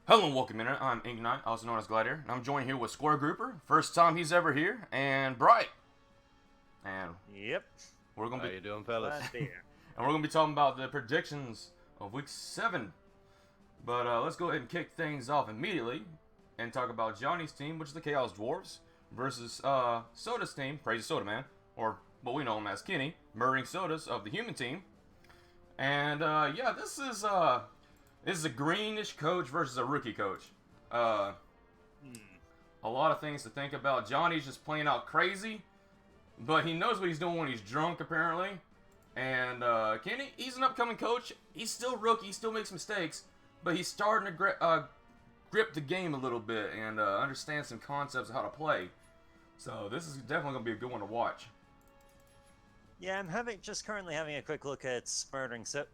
Hello and welcome in. I'm Ink Knight, also known as Gladiator, and I'm joined here with Square Grouper, first time he's ever here, and Bright. And Yep. we're gonna How be you doing, fellas? and we're gonna be talking about the predictions of Week 7. But let's go ahead and kick things off immediately and talk about Johnny's team, which is the Chaos Dwarves, versus Soda's team, Crazy Soda Man, or what we know him as Kenny, Murdering Sodas of the Human team. And yeah, this is a greenish coach versus a rookie coach. A lot of things to think about. Johnny's just playing out crazy, but he knows what he's doing when he's drunk, apparently. And Kenny, he's an upcoming coach. He's still rookie. He still makes mistakes, but he's starting to grip the game a little bit and understand some concepts of how to play. So this is definitely going to be a good one to watch. Yeah, I'm currently having a quick look at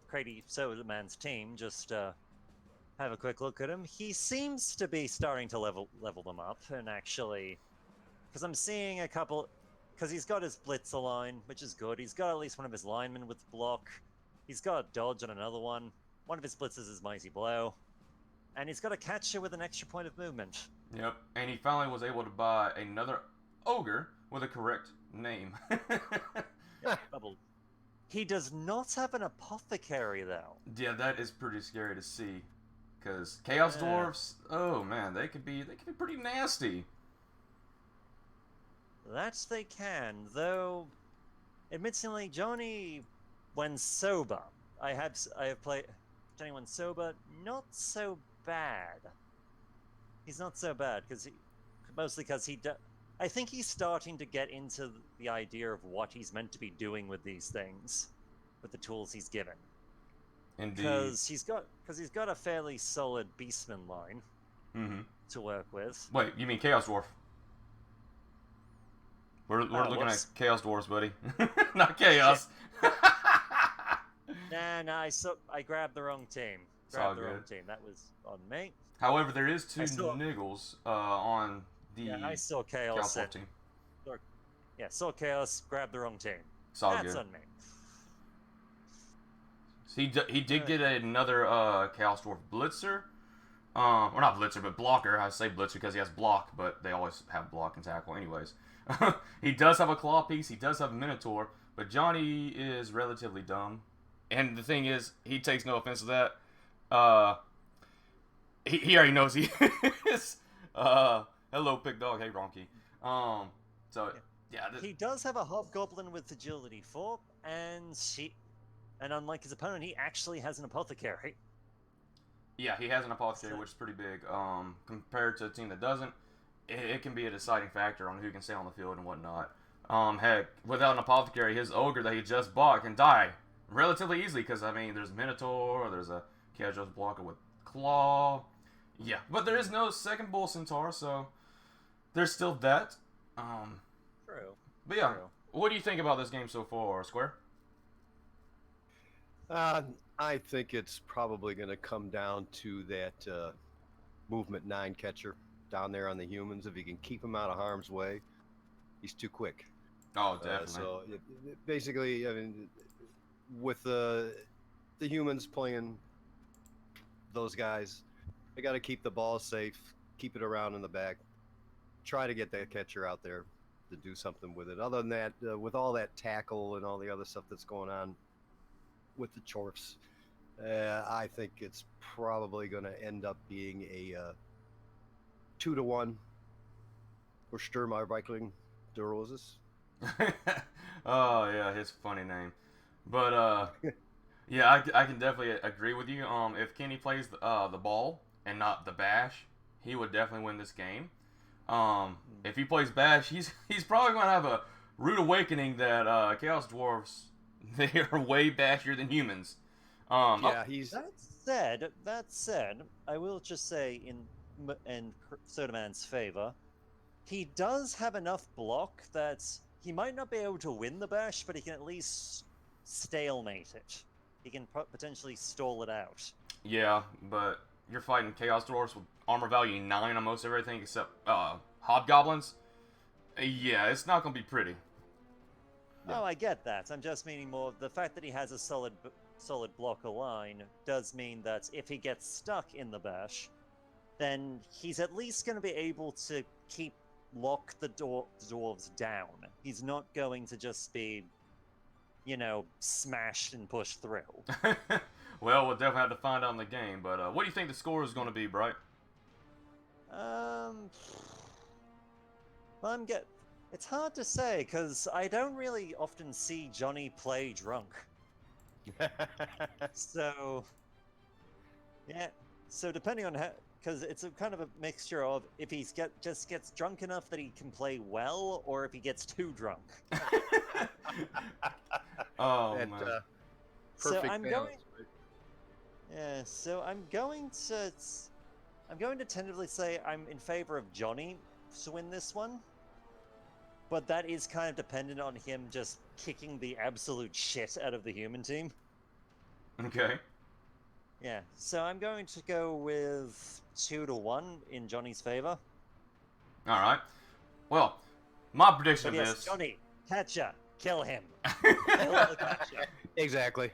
Crazy Soda Man's team. Just have a quick look at him. He seems to be starting to level them up, and actually, because I'm seeing a couple, because he's got his blitzer line, which is good. He's got at least one of his linemen with block. He's got a dodge on another one. One of his blitzers is Mighty Blow, and he's got a catcher with an extra point of movement. Yep, and he finally was able to buy another ogre with a correct name. Bubble. He does not have an apothecary though. Yeah, that is pretty scary to see, because Chaos Dwarfs, oh man, they could be pretty nasty. That they can, though. Admittedly, Johnny, when sober, I have played Johnny when sober, not so bad. He's not so bad mostly because I think he's starting to get into the idea of what he's meant to be doing with these things, with the tools he's given. Indeed. Because he's got a fairly solid Beastman line to work with. Wait, you mean Chaos Dwarf? We're looking at Chaos Dwarfs, buddy. Not Chaos. Nah, I grabbed the wrong team. Grabbed the wrong team. That was on me. However, there is two niggles on the I saw Chaos Dwarf team. Yeah, saw Chaos, grabbed the wrong team. That's on me. So he did get another Chaos Dwarf Blitzer. Or not Blitzer, but Blocker. I say Blitzer because he has block, but they always have block and tackle anyways. He does have a claw piece. He does have a Minotaur, but Johnny is relatively dumb. And the thing is, he takes no offense to that. He already knows he is. Hello, Pig Dog. Hey, Ronky. He does have a Hobgoblin with Agility 4, and unlike his opponent, he actually has an Apothecary. Yeah, he has an Apothecary, which is pretty big. Compared to a team that doesn't, it can be a deciding factor on who can stay on the field and whatnot. Heck, without an Apothecary, his Ogre that he just bought can die relatively easily because, I mean, there's Minotaur, there's a Chaos Blocker with Claw. Yeah, but there is no second Bull Centaur, so there's still that. True. But yeah, True. What do you think about this game so far, Square? I think it's probably going to come down to that movement 9 catcher down there on the humans. If you can keep him out of harm's way, he's too quick. Oh, definitely. So basically, I mean, with the humans playing those guys, they got to keep the ball safe, keep it around in the back, try to get that catcher out there to do something with it. Other than that, with all that tackle and all the other stuff that's going on with the Chorfs, I think it's probably going to end up being a 2-1 for Stürmer der Roses. Oh yeah, his funny name. But yeah, I can definitely agree with you. If Kenny plays the ball and not the bash, he would definitely win this game. If he plays bash, he's probably gonna have a rude awakening that Chaos Dwarfs, they are way bashier than humans. He's. That said, I will just say in Sodaman's favor, he does have enough block that he might not be able to win the bash, but he can at least stalemate it. He can potentially stall it out. Yeah, but you're fighting Chaos Dwarfs with armor value 9 on most everything except Hobgoblins. Yeah, it's not gonna be pretty. Yeah. Oh, I get that. I'm just meaning more the fact that he has a solid blocker line does mean that if he gets stuck in the bash, then he's at least going to be able to lock the dwarves down. He's not going to just be, smashed and pushed through. Well, we'll definitely have to find out in the game. But what do you think the score is going to be, Bright? Well, it's hard to say because I don't really often see Johnny play drunk. So, yeah. So depending on how, because it's a kind of a mixture of if he just gets drunk enough that he can play well, or if he gets too drunk. Oh That, man. perfect So I'm balance, going. right? Yeah. So I'm going to tentatively say I'm in favor of Johnny to win this one. But that is kind of dependent on him just kicking the absolute shit out of the human team. Okay. Yeah, so I'm going to go with 2-1 in Johnny's favor. All right. Well, my prediction But of yes, this. Johnny, catcher, kill him. Kill the catcher. Exactly.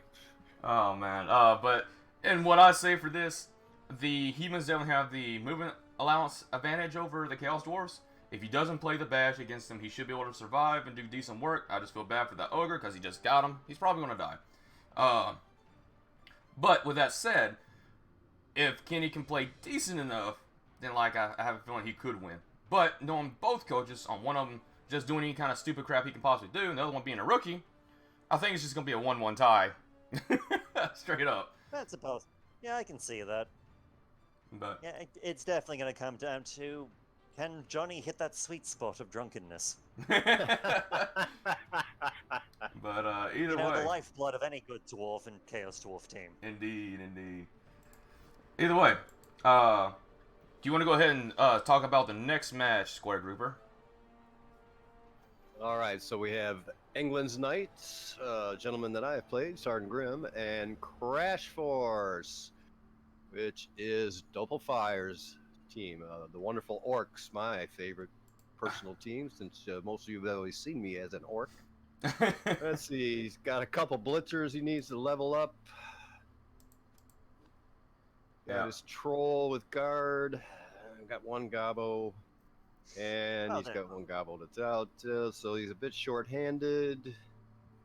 Oh man. But and what I say for this, the humans definitely have the movement allowance advantage over the Chaos Dwarves. If he doesn't play the bash against them, he should be able to survive and do decent work. I just feel bad for that ogre because he just got him. He's probably gonna die. But with that said, if Kenny can play decent enough, then I have a feeling he could win. But knowing both coaches, on one of them just doing any kind of stupid crap he can possibly do, and the other one being a rookie, I think it's just gonna be a 1-1 tie. Straight up. That's supposed. Yeah, I can see that. But Yeah, it's definitely going to come down to can Johnny hit that sweet spot of drunkenness? but either way, The lifeblood of any good dwarf and chaos dwarf team. indeed. Either way, do you want to go ahead and talk about the next match, Square Grouper? All right, so we have England's Knights, gentleman that I have played, Sergeant Grimm, and Crash Force, which is Doppelfire's team. The Wonderful Orcs, my favorite personal team, since most of you have always seen me as an orc. Let's see, he's got a couple blitzers he needs to level up. Got his troll with guard. Got one gobbo. And he's got one gobble that's out, so he's a bit short-handed.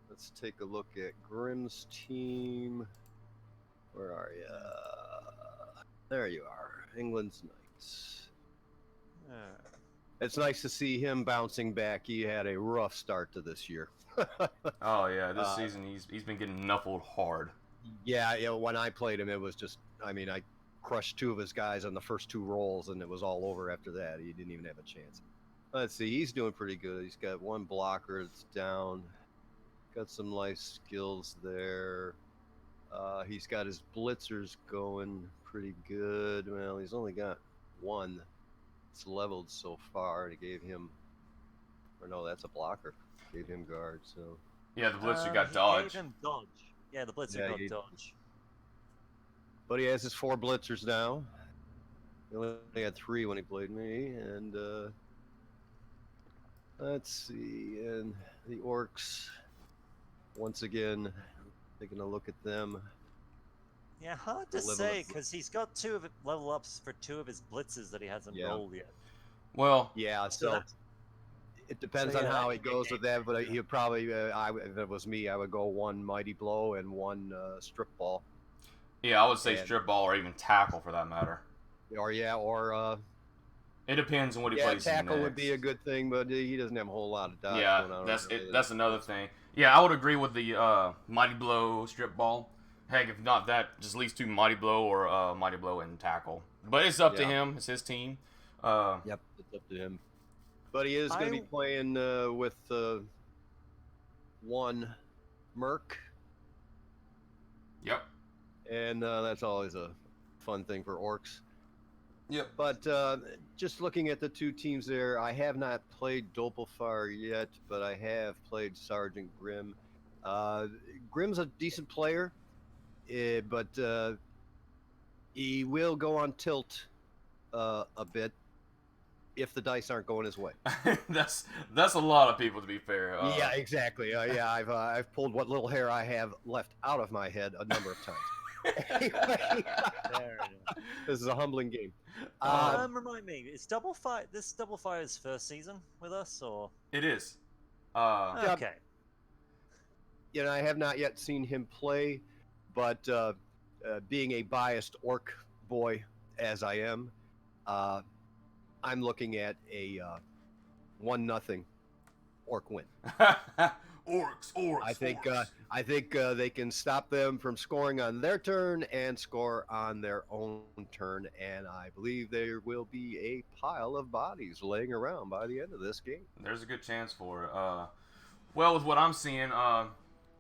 Let's take a look at Grimm's team. Where are you? There you are, England's Knights. It's nice to see him bouncing back. He had a rough start to this year. Oh yeah, this season he's been getting knuckled hard. Yeah, when I played him, it was just, I crushed two of his guys on the first two rolls, and it was all over after that. He didn't even have a chance. Let's see, he's doing pretty good. He's got one blocker that's down. Got some life skills there. He's got his blitzers going pretty good. Well, he's only got one that's leveled so far. He gave him, or no, that's a blocker. Gave him guard, so. Yeah, the blitzer got He dodge. gave him dodge. Yeah, the blitzer got dodge. But he has his 4 blitzers now. He only had 3 when he played me, and let's see, and the orcs, once again, taking a look at them. Yeah, hard to say, because he's got 2 of level ups for 2 of his blitzes that he hasn't rolled yet. Well, yeah, so it depends on how he goes with that, but he'll probably, if it was me, I would go 1 mighty blow and 1 strip ball. Yeah, I would say strip ball or even tackle for that matter. Or it depends on what he plays. Tackle would be a good thing, but he doesn't have a whole lot of dodge. Yeah, that's another thing. Yeah, I would agree with the mighty blow, strip ball. Heck, if not that, just at least 2 mighty blow or mighty blow and tackle. But it's up to him. It's his team. Yep, it's up to him. But he is going to be playing with 1 Merc. Yep. And that's always a fun thing for orcs. Yep. But just looking at the 2 teams there, I have not played Doppelfire yet, but I have played Sergeant Grimm. Grimm's a decent player, but he will go on tilt a bit if the dice aren't going his way. that's a lot of people, to be fair. Yeah, exactly. Yeah, I've pulled what little hair I have left out of my head a number of times. Anyway. This is a humbling game. Remind me, is this Double Fire's first season with us, or? It is. Yeah. Okay. I have not yet seen him play, but being a biased orc boy as I am, I'm looking at a 1-0 orc win. Orcs. I think they can stop them from scoring on their turn and score on their own turn, and I believe there will be a pile of bodies laying around by the end of this game. There's a good chance for it. Well, with what I'm seeing,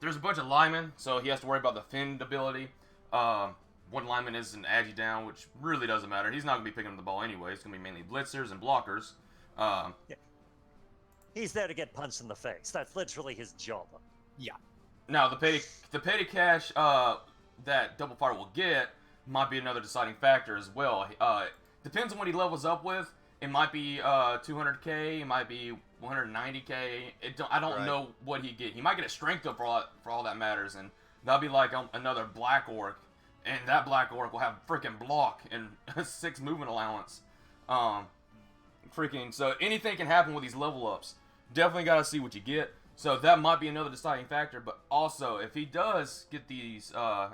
there's a bunch of linemen, so he has to worry about the fend ability. One lineman is an agi down, which really doesn't matter. He's not going to be picking up the ball anyway. It's going to be mainly blitzers and blockers. Yeah. He's there to get punched in the face. That's literally his job. Yeah. Now, the petty cash that Double Fire will get might be another deciding factor as well. Depends on what he levels up with. It might be 200k. It might be 190k. I don't know what he get. He might get a strength up for all that matters, and that'll be like another black orc, and that black orc will have freaking block and 6 movement allowance. So anything can happen with these level ups. Definitely got to see what you get. So that might be another deciding factor. But also, if he does get these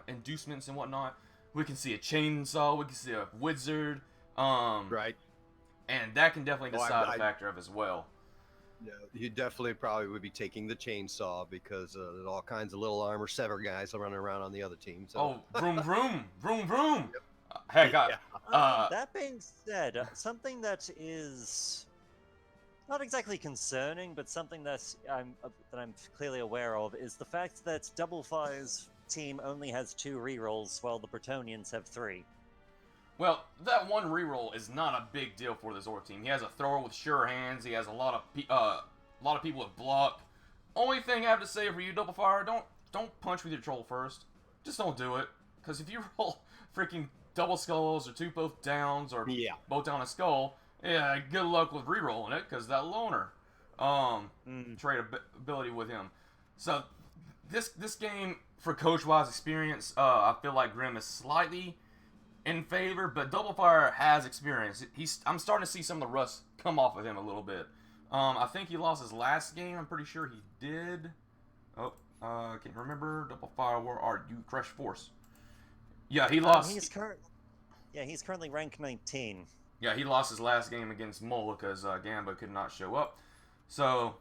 inducements and whatnot, we can see a chainsaw. We can see a wizard. Right. And that can definitely decide a factor of as well. Yeah, you definitely probably would be taking the chainsaw because there's all kinds of little armor sever guys running around on the other team. So. Oh, vroom vroom, vroom vroom. Yep. Heck, that being said, something that is not exactly concerning, but something that I'm clearly aware of is the fact that Double Fire's team only has 2 rerolls, while the Bretonians have 3. Well, that one reroll is not a big deal for this orc team. He has a thrower with sure hands. He has a lot of people with block. Only thing I have to say for you, Double Fire, don't punch with your troll first. Just don't do it, because if you roll freaking double skulls or 2 both downs or both down a skull, yeah, good luck with rerolling it, because that loner trade ability with him. So this game, for coach-wise experience, I feel like Grim is slightly in favor, but Double Fire has experience. I'm starting to see some of the rust come off of him a little bit. I think he lost his last game. I'm pretty sure he did. Oh, I can't remember. Double Fire, where are you? Crush Force. Yeah, he lost. He's currently rank 19. Yeah, he lost his last game against Mole because Gamba could not show up. So,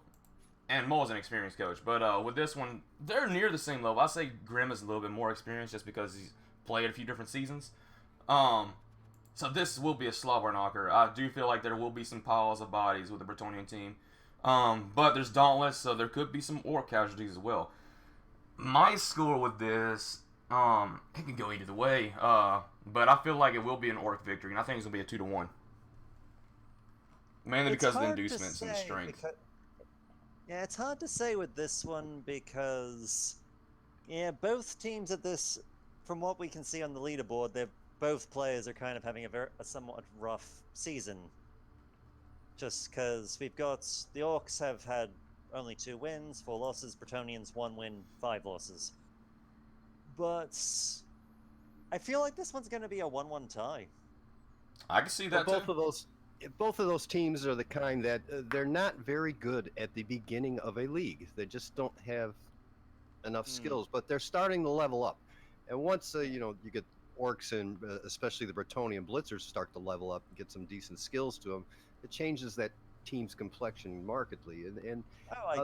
and Mole's an experienced coach. But with this one, they're near the same level. I say Grim is a little bit more experienced just because he's played a few different seasons. So this will be a slobber knocker. I do feel like there will be some piles of bodies with the Bretonian team. But there's Dauntless, so there could be some orc casualties as well. My score with this, it can go either way. But I feel like it will be an orc victory, and I think it's going to be a 2-1. Mainly because of the inducements and the strength. Yeah, it's hard to say with this one because, both teams at this, from what we can see on the leaderboard, both players are kind of having a somewhat rough season. Just because we've got the Orcs have had only 2 wins, 4 losses, Bretonians 1 win, 5 losses. But I feel like this one's going to be a 1-1 tie. I can see that both of those teams are the kind that they're not very good at the beginning of a league. They just don't have enough skills, but they're starting to level up. And once you get orcs and especially the Bretonian blitzers start to level up and get some decent skills to them, it changes that team's complexion markedly. And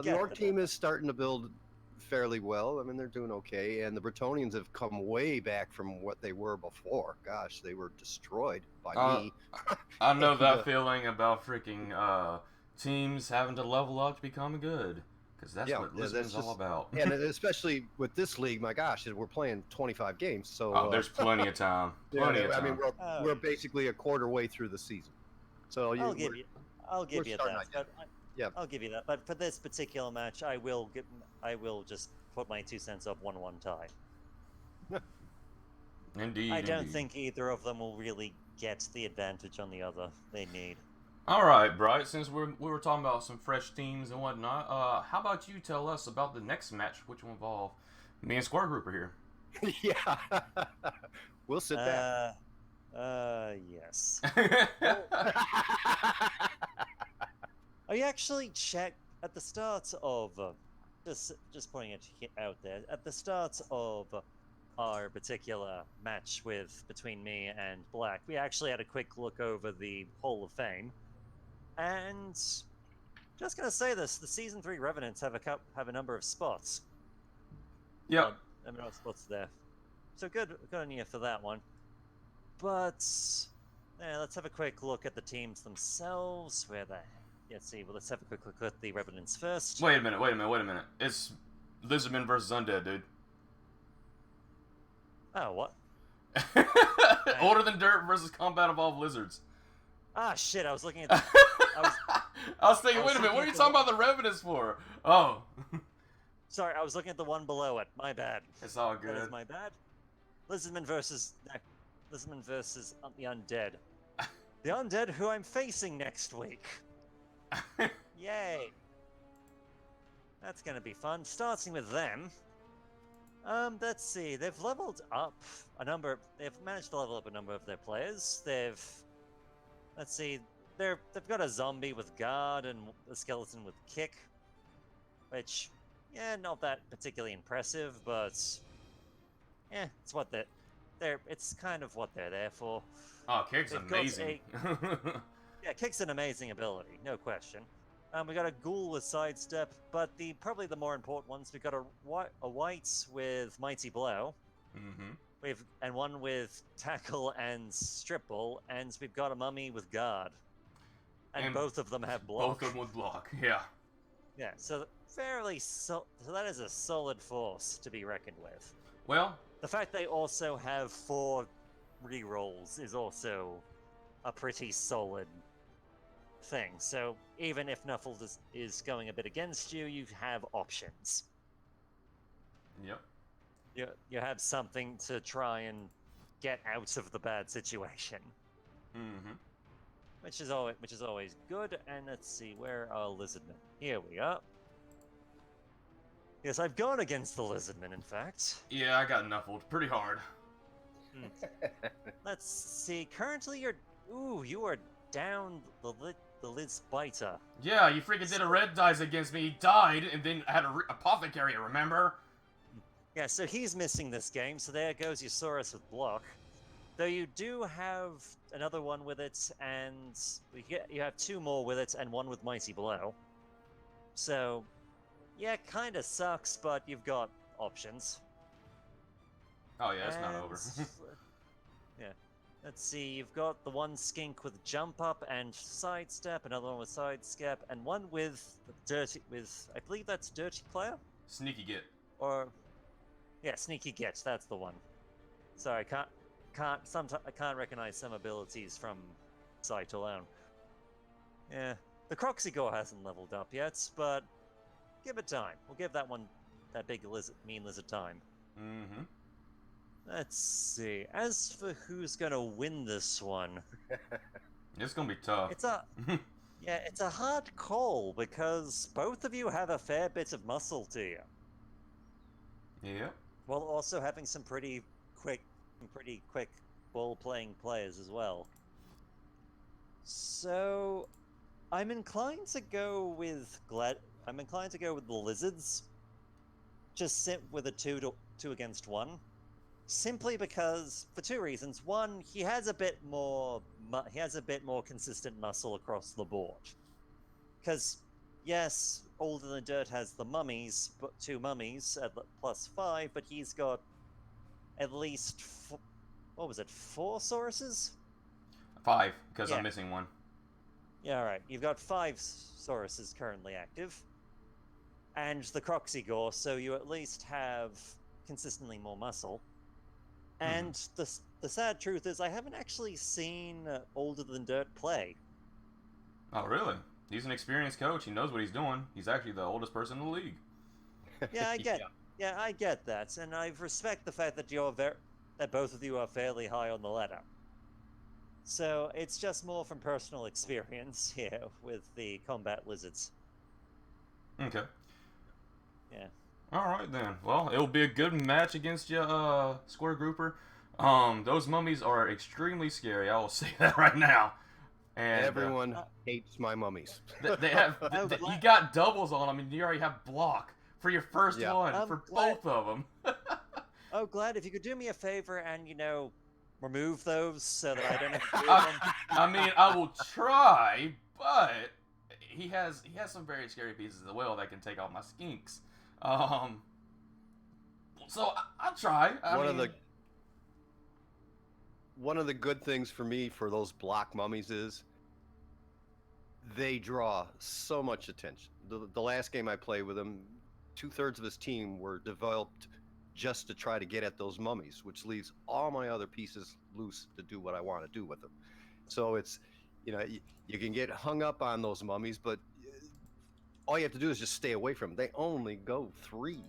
the orc team is starting to build fairly well. I mean, they're doing okay, and the Bretonians have come way back from what they were before. Gosh, they were destroyed by me. I know that feeling about freaking teams having to level up to become good. Because that's what Lisbon's all about. And especially with this league, my gosh, we're playing 25 games. So there's plenty of time. I mean, we're basically a quarter way through the season. So I'll give you that. Yeah, I'll give you that. But for this particular match, I will just put my 2 cents up 1-1 tie. Indeed. I don't think either of them will really get the advantage on the other they need. All right, Bright, since we were talking about some fresh teams and whatnot, how about you tell us about the next match, which will involve me and Square Grouper here? Yeah. We'll sit back. Yes. I actually checked at the start of just pointing it out there at the start of our particular match between me and Black. We actually had a quick look over the Hall of Fame, and just gonna say this: the season 3 Revenants have a number of spots. Yep. A number of spots there. So good on you for that one. But yeah, let's have a quick look at the teams themselves. Let's see. Well, let's have a quick look at the Revenants first. Wait a minute. It's Lizardman versus Undead, dude. Oh, what? Older Than Dirt versus Combat Evolved Lizards. Ah, shit! I was looking at. I was thinking, wait a minute, what are you talking about the Revenants for? Oh. Sorry, I was looking at the one below it. My bad. It's all good. That is my bad. Lizardman versus the Undead. The Undead who I'm facing next week. Yay! That's gonna be fun. Starting with them. Let's see. They've leveled up They've managed to level up a number of their players. Let's see. They've got a zombie with guard and a skeleton with kick, which, yeah, not that particularly impressive, but yeah, it's what it's kind of what they're there for. Oh, Kick's amazing. Yeah, Kick's an amazing ability, no question. We got a ghoul with sidestep, but probably the more important ones, we've got a white with mighty blow. Mm-hmm. And one with tackle and strip ball, and we've got a mummy with guard. And both of them have block. Both of them with block, yeah. Yeah, so so that is a solid force to be reckoned with. Well, the fact they also have 4 rerolls is also a pretty solid thing. So even if Nuffle is going a bit against you, you have options. Yep. You have something to try and get out of the bad situation. Mm-hmm. Which is always good. And let's see, where are Lizardmen? Here we are. Yes, I've gone against the Lizardmen, in fact. Yeah, I got Nuffled pretty hard. Let's see. Currently, you are down the Liz Biter. Yeah, you freaking did a red dice against me. He died, and then had a apothecary. Remember? Yeah, so he's missing this game. So there goes Usaurus with block. Though you do have another one with it, and you have 2 more with it, and 1 with Mighty Blow. So, yeah, kind of sucks, but you've got options. Oh yeah, it's not over. Yeah. Let's see, you've got the one skink with jump up and sidestep, another one with sidestep, and one with I believe that's dirty player? Sneaky Git. Or, yeah, sneaky get, that's the one. Sorry, I can't recognize some abilities from sight alone. Yeah, the Croxygore hasn't leveled up yet, but give it time. We'll give that big mean lizard time. Mm-hmm. Let's see. As for who's gonna win this one, It's gonna be tough. it's a hard call because both of you have a fair bit of muscle to you, Yeah. while also having some pretty quick ball-playing players as well. So, I'm inclined to go with the Lizards. Just sit with a 2 against 1. Simply because, for 2 reasons. One, he has a bit more consistent muscle across the board. Because, yes, Older Than Dirt has the mummies, but 2 mummies at +5, but he's got at least 4 Sauruses? 5, because Yeah. I'm missing one. Yeah, alright. You've got 5 Sauruses currently active. And the Croxygore, so you at least have consistently more muscle. And the sad truth is, I haven't actually seen Older Than Dirt play. Oh, really? He's an experienced coach. He knows what he's doing. He's actually the oldest person in the league. Yeah, I get that, and I respect the fact that that both of you are fairly high on the ladder. So it's just more from personal experience here with the combat lizards. Okay. Yeah. All right then. Well, it'll be a good match against you, Square Grouper. Those mummies are extremely scary. I will say that right now. And Everyone hates my mummies. they have you got doubles on them, and you already have block for your first Yeah. one for both of them. Oh, Glad, if you could do me a favor and, remove those so that I don't have to do them. I mean, I will try, but he has some very scary pieces as well that can take out my skinks. So I'll try. One of the good things for me for those block mummies is they draw so much attention. The last game I played with him, 2/3 of his team were developed just to try to get at those mummies, which leaves all my other pieces loose to do what I want to do with them. So it's, you can get hung up on those mummies, but all you have to do is just stay away from them. They only go 3.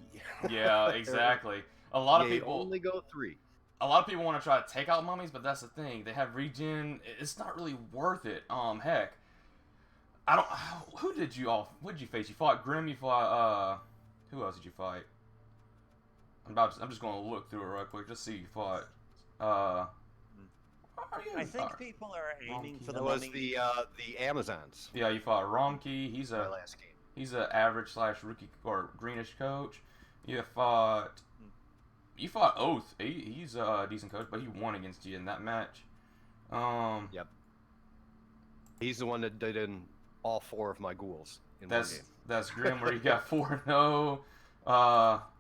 Yeah, exactly. A lot of They people only go 3. A lot of people want to try to take out mummies, but that's the thing. They have regen. It's not really worth it. Heck, I don't. Who did you face? You fought Grim. You fought who else did you fight? I'm just going to look through it real quick. Just see who you fought. I think people are aiming for the That was mummy. the Amazons. Yeah, you fought Ronki. He's My a last game. he's a average / rookie or greenish coach. You fought Oath. He's a decent coach, but he won against you in that match. Yep. He's the one that did in all 4 of my ghouls in one game. That's Grim, where you got 4-0.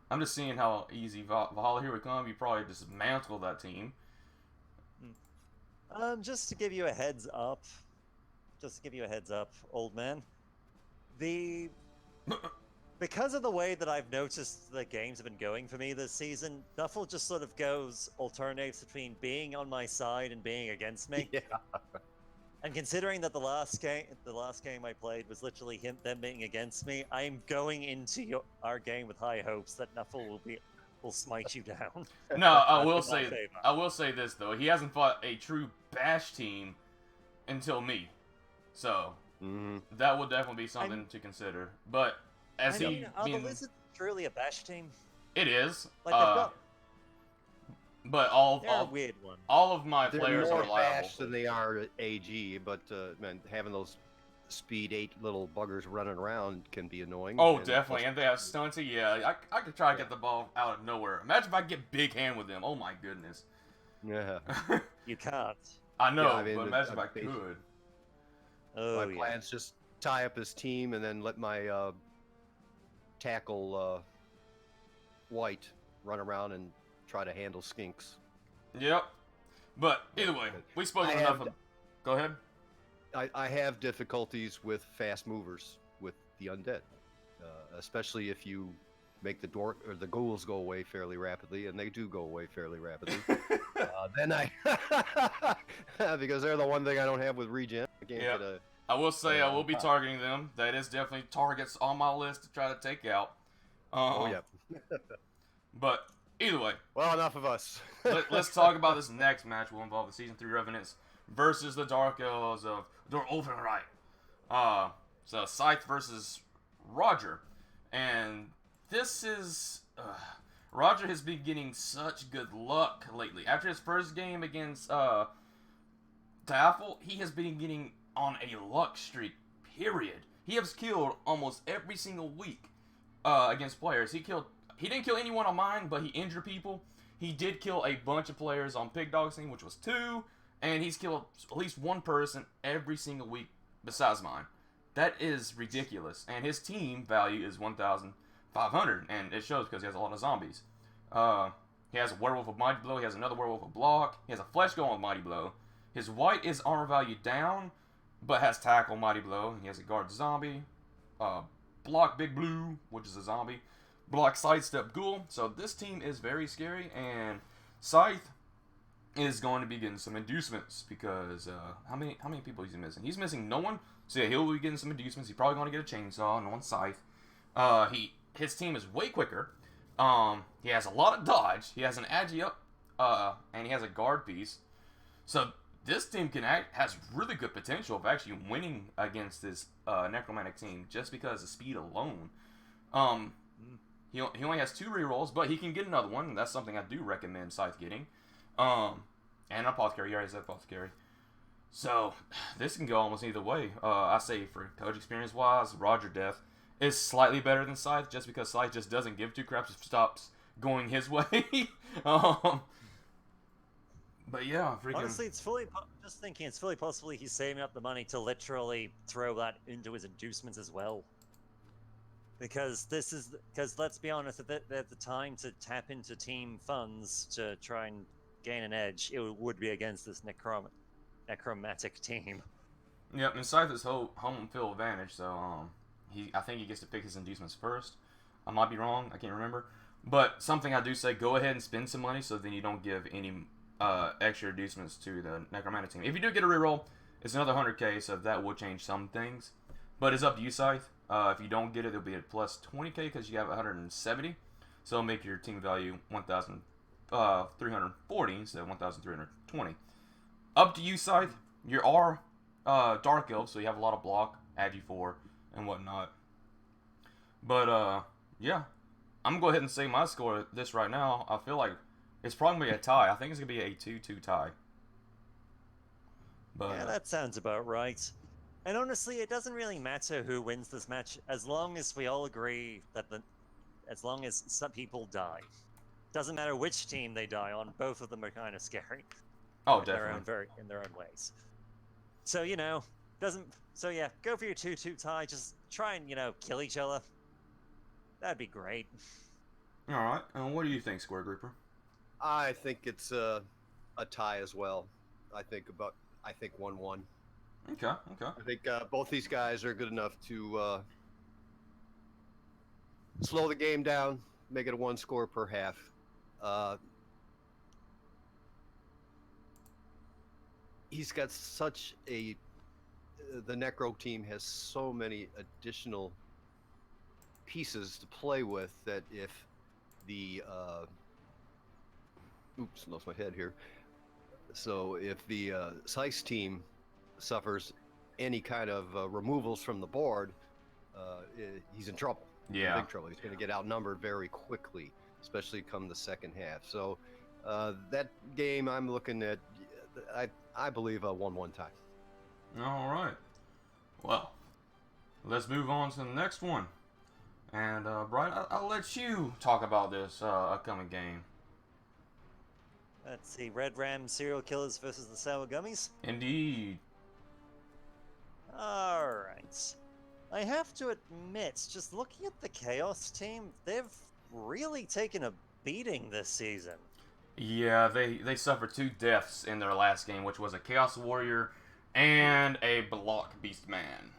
I'm just seeing how easy Valhalla here would come. You probably dismantle that team. Just to give you a heads up, old man. Because of the way that I've noticed the games have been going for me this season, Duffel just sort of alternates between being on my side and being against me. Yeah. And considering that the last game I played was literally them being against me, I'm going into our game with high hopes that Nuffle will smite you down. No, I will say this though. He hasn't fought a true bash team until me, so that would definitely be something to consider. But are the Lizards truly a bash team? It is. Like they've got. But They're a weird one. all of my They're players more are reliable. bash than they are AG, but man, having those speed 8 little buggers running around can be annoying. Oh, definitely, and they have stunty. Yeah, I could try to get the ball out of nowhere. Imagine if I get big hand with them. Oh my goodness. Yeah. You can't. I know, Yeah, I mean, but imagine if I basically- could. Oh, My plan's just tie up his team and then let my tackle White run around and try to handle skinks. Yep. But either way, we spoke enough. Go ahead. I have difficulties with fast movers with the undead, especially if you make the ghouls go away fairly rapidly, and they do go away fairly rapidly. Then because they're the one thing I don't have with regen. I can't get a. I will say I will be targeting them. That is definitely targets on my list to try to take out. Oh yeah. But either way, Well, enough of us. let's talk about this next match. Will involve the Season 3 Revenants versus the Dark Elves of Der Overenreich. So Scythe versus Roger, and this is Roger has been getting such good luck lately. After his first game against Taffel, he has been getting on a luck streak. Period. He has killed almost every single week against players. He didn't kill anyone on mine, but he injured people. He did kill a bunch of players on Pig Dog's team, which was 2, and he's killed at least 1 person every single week besides mine. That is ridiculous. And his team value is 1,500, and it shows because he has a lot of zombies. He has a werewolf of Mighty Blow. He has another werewolf of Block. He has a flesh going with Mighty Blow. His white is armor value down, but has tackle Mighty Blow. He has a guard zombie. Block Big Blue, which is a zombie. Block Sidestep Ghoul. So this team is very scary, and Scythe is going to be getting some inducements because how many people is he missing? He's missing no one. So yeah, he'll be getting some inducements. He's probably going to get a chainsaw and one Scythe. His team is way quicker. He has a lot of dodge. He has an agi up, and he has a guard piece. So this team has really good potential of actually winning against this necromantic team just because of speed alone. He only has 2 rerolls, but he can get another one, and that's something I do recommend Scythe getting. And Apothecary. You already said Apothecary. So, this can go almost either way. I say for coach experience-wise, Roger Death is slightly better than Scythe, just because Scythe just doesn't give two craps if it stops going his way. um, but yeah, freaking... Honestly, just thinking it's fully possible he's saving up the money to literally throw that into his inducements as well. Because let's be honest, at the time to tap into team funds to try and gain an edge, it would be against this necromantic team. Yep, and Scythe is home field advantage, so I think he gets to pick his inducements first. I might be wrong, I can't remember. But something I do say, go ahead and spend some money so then you don't give any extra inducements to the necromantic team. If you do get a reroll, it's another 100k, so that will change some things. But it's up to you, Scythe. If you don't get it, it'll be at plus 20k because you have 170. So it'll make your team value 1,340 instead of 1,320. Up to you, Scythe. You are Dark Elf, so you have a lot of block, Agi4, and whatnot. But, yeah. I'm going to go ahead and say my score this right now. I feel like it's probably going to be a tie. I think it's going to be a 2-2 tie. But, yeah, that sounds about right. And honestly, it doesn't really matter who wins this match, as long as we all agree that as long as some people die. Doesn't matter which team they die on, both of them are kind of scary. Oh, definitely. In their own ways. So, yeah, go for your 2-2 tie, just try and, kill each other. That'd be great. Alright, and what do you think, Square Grouper? I think it's a tie as well. I think 1-1. Okay. I think both these guys are good enough to slow the game down, make it a 1 score per half. He's got the Necro team has so many additional pieces to play with that if the lost my head here. So if the Scythe team suffers any kind of removals from the board, he's in trouble. Yeah. Big trouble. He's going to get outnumbered very quickly, especially come the second half. So that game, I'm looking at, I believe, a 1-1 tie. All right. Well, let's move on to the next one. And, Brian, I'll let you talk about this upcoming game. Let's see, Red Ram Serial Killers versus the Sour Gummies. Indeed. Alright. I have to admit, just looking at the Chaos team, they've really taken a beating this season. Yeah, they suffered 2 deaths in their last game, which was a Chaos Warrior and a Block Beast Man.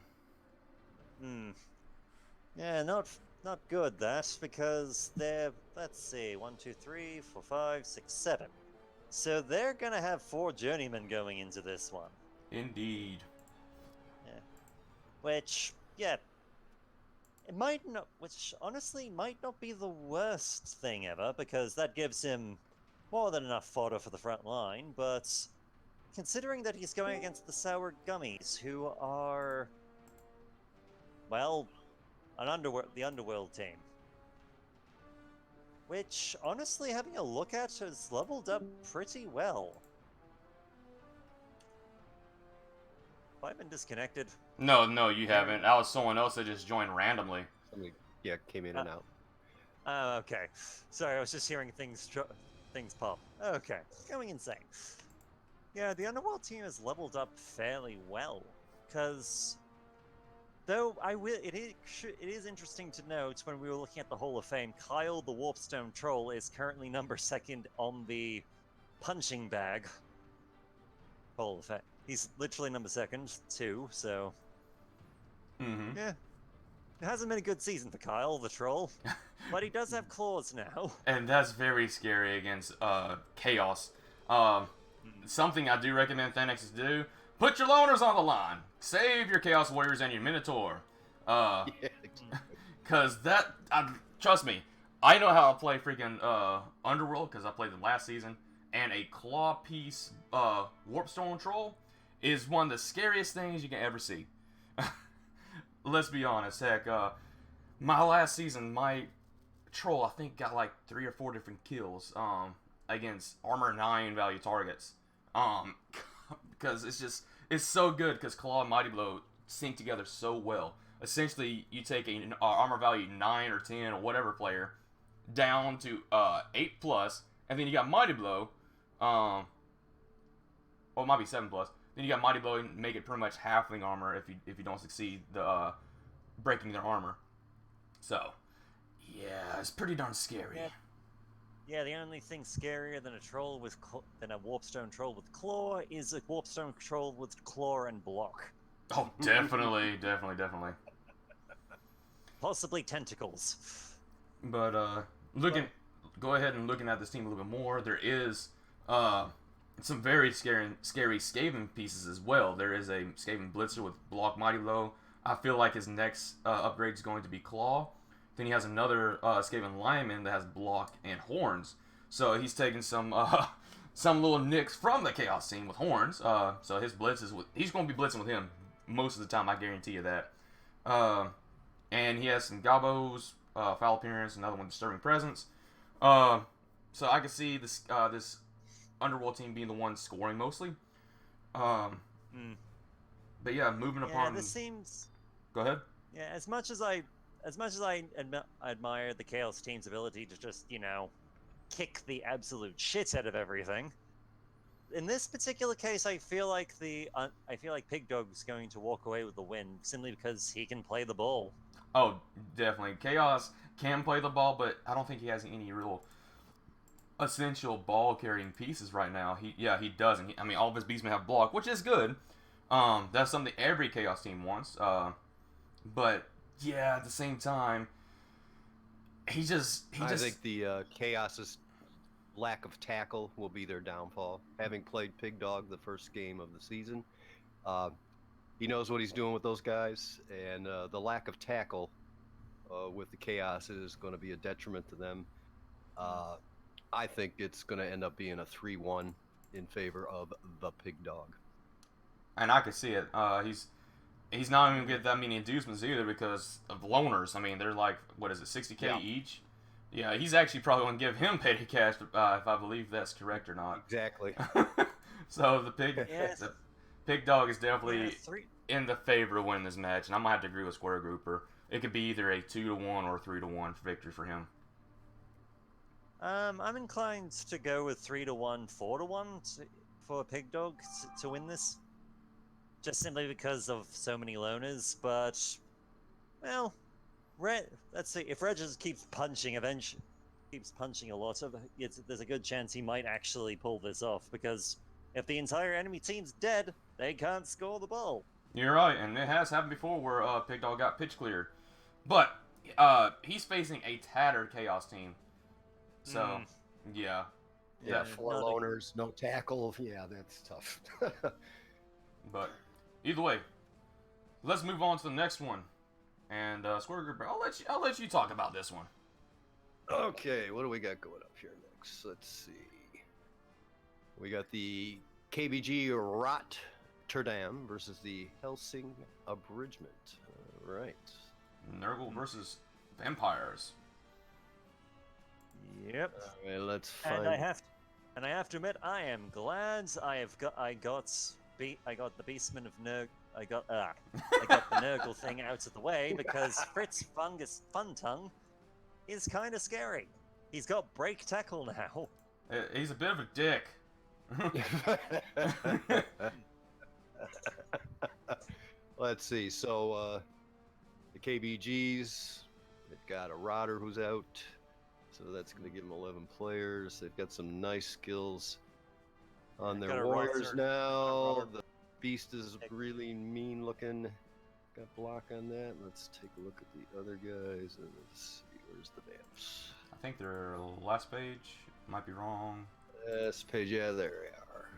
Yeah, not good, that, because they're, let's see, 1, 2, 3, 4, 5, 6, 7. So they're gonna have 4 journeymen going into this one. Indeed. Yeah. Which honestly might not be the worst thing ever, because that gives him more than enough fodder for the front line, but considering that he's going against the Sour Gummies, who are, well, the Underworld team. Which, honestly, having a look at, has leveled up pretty well. Have I been disconnected? No, you haven't. That was someone else that just joined randomly. Somebody, came in and out. Oh, okay. Sorry, I was just hearing things pop. Okay, going insane. Yeah, the Underworld team has leveled up fairly well, because though it is interesting to note when we were looking at the Hall of Fame, Kyle the Warpstone Troll is currently number 2nd on the punching bag Hall of Fame. He's literally number 2nd too, so yeah. It hasn't been a good season for Kyle the Troll, but he does have claws now. And that's very scary against Chaos. Something I do recommend Thanex to do: put your loners on the line. Save your Chaos Warriors and your Minotaur. Because trust me, I know how to play freaking Underworld because I played them last season. And a claw piece Warpstone Troll is one of the scariest things you can ever see. Let's be honest, heck, my last season, my troll, I think, got like 3 or 4 different kills. against armor 9 value targets. Because it's so good because Claw and Mighty Blow sync together so well. Essentially, you take an armor value 9 or 10 or whatever player down to 8 plus, and then you got Mighty Blow, well, it might be 7 plus. Then you got Mighty Blow and make it pretty much halfling armor if you don't succeed the breaking their armor. So, yeah, it's pretty darn scary. Yeah, the only thing scarier than a Warpstone troll with claw is a Warpstone troll with claw and block. Oh, definitely, definitely. Possibly tentacles. But go ahead and looking at this team a little bit more. There is some very scary Skaven pieces as well. There is a Skaven Blitzer with block Mighty Blow. I feel like his next upgrade is going to be Claw. Then he has another Skaven Lineman that has block and horns. So he's taking some little nicks from the Chaos team with horns. So his blitz he's going to be blitzing with him most of the time. I guarantee you that. And he has some Gabos, Foul Appearance, another one Disturbing Presence. So I can see this Underworld team being the one scoring mostly. But yeah, moving upon. This seems. Go ahead. Yeah, as much as I admire the Chaos team's ability to just, kick the absolute shit out of everything. In this particular case, I feel like Pig Dog's going to walk away with the win simply because he can play the ball. Oh, definitely. Chaos can play the ball, but I don't think he has any real essential ball carrying pieces right now. He doesn't. I mean, all of his beastmen have block, which is good. That's something every Chaos team wants. But yeah, at the same time, I think the Chaos's lack of tackle will be their downfall. Having played Pig Dog the first game of the season, he knows what he's doing with those guys, and the lack of tackle with the Chaos is going to be a detriment to them. I think it's going to end up being a 3-1 in favor of the Pig Dog. And I can see it. He's not even going to get that many inducements either because of loners. I mean, they're like, what is it, 60K each? Yeah, he's actually probably going to give him petty cash if I believe that's correct or not. Exactly. So the Pig Dog is definitely in the favor of winning this match, and I'm going to have to agree with Square Grouper. It could be either a 2-1 or 3-1 victory for him. I'm inclined to go with 3-1, 4-1 for Pig Dog to win this. Just simply because of so many loners, but, well, let's see, if Regis keeps punching a lot of it, there's a good chance he might actually pull this off, because if the entire enemy team's dead, they can't score the ball. You're right, and it has happened before where Pig Dog got pitch cleared. But he's facing a tattered Chaos team. So, yeah. Yeah, 4 loners, no tackle. Yeah, that's tough. But either way, let's move on to the next one. And Square Group, I'll let you talk about this one. Okay, what do we got going up here next? Let's see. We got the KBG Rotterdam versus the Helsing Abridgment. All right. Nurgle versus Vampires. Yep. All right, let's find. And I have to admit, I am glad I got the Beastman of Nurgle. I got the Nurgle thing out of the way, because Fritz Fungus Funtongue is kind of scary. He's got break tackle now. He's a bit of a dick. Let's see. So the KBGs, they've got a Rotter who's out, so that's going to give them 11 players. They've got some nice skills on their warriors now. The Beast is really mean looking. Got block on that. Let's take a look at the other guys and let's see, where's the Vamps? I think they're last page. Might be wrong. Last page, yeah, there they are.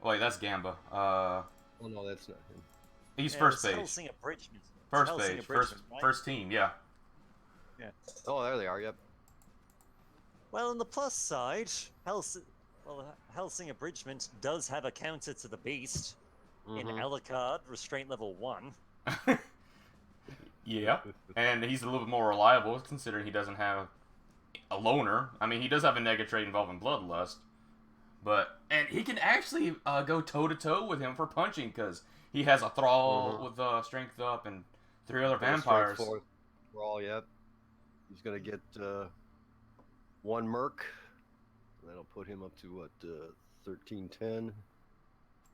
Oh, wait, that's Gamba. Oh no, that's not him. He's first page. First page, first team, yeah. Yeah. Oh, there they are. Yep. Well, on the plus side, Helsing Abridgment does have a counter to the Beast in Alucard, Restraint Level 1. Yeah, and he's a little bit more reliable considering he doesn't have a loner. I mean, he does have a negative trait involving bloodlust. And he can actually go toe-to-toe with him for punching, because he has a thrall with strength up and 3 other vampires. Thrall, yep. He's going to get 1 merc. That'll put him up to, what, 1310.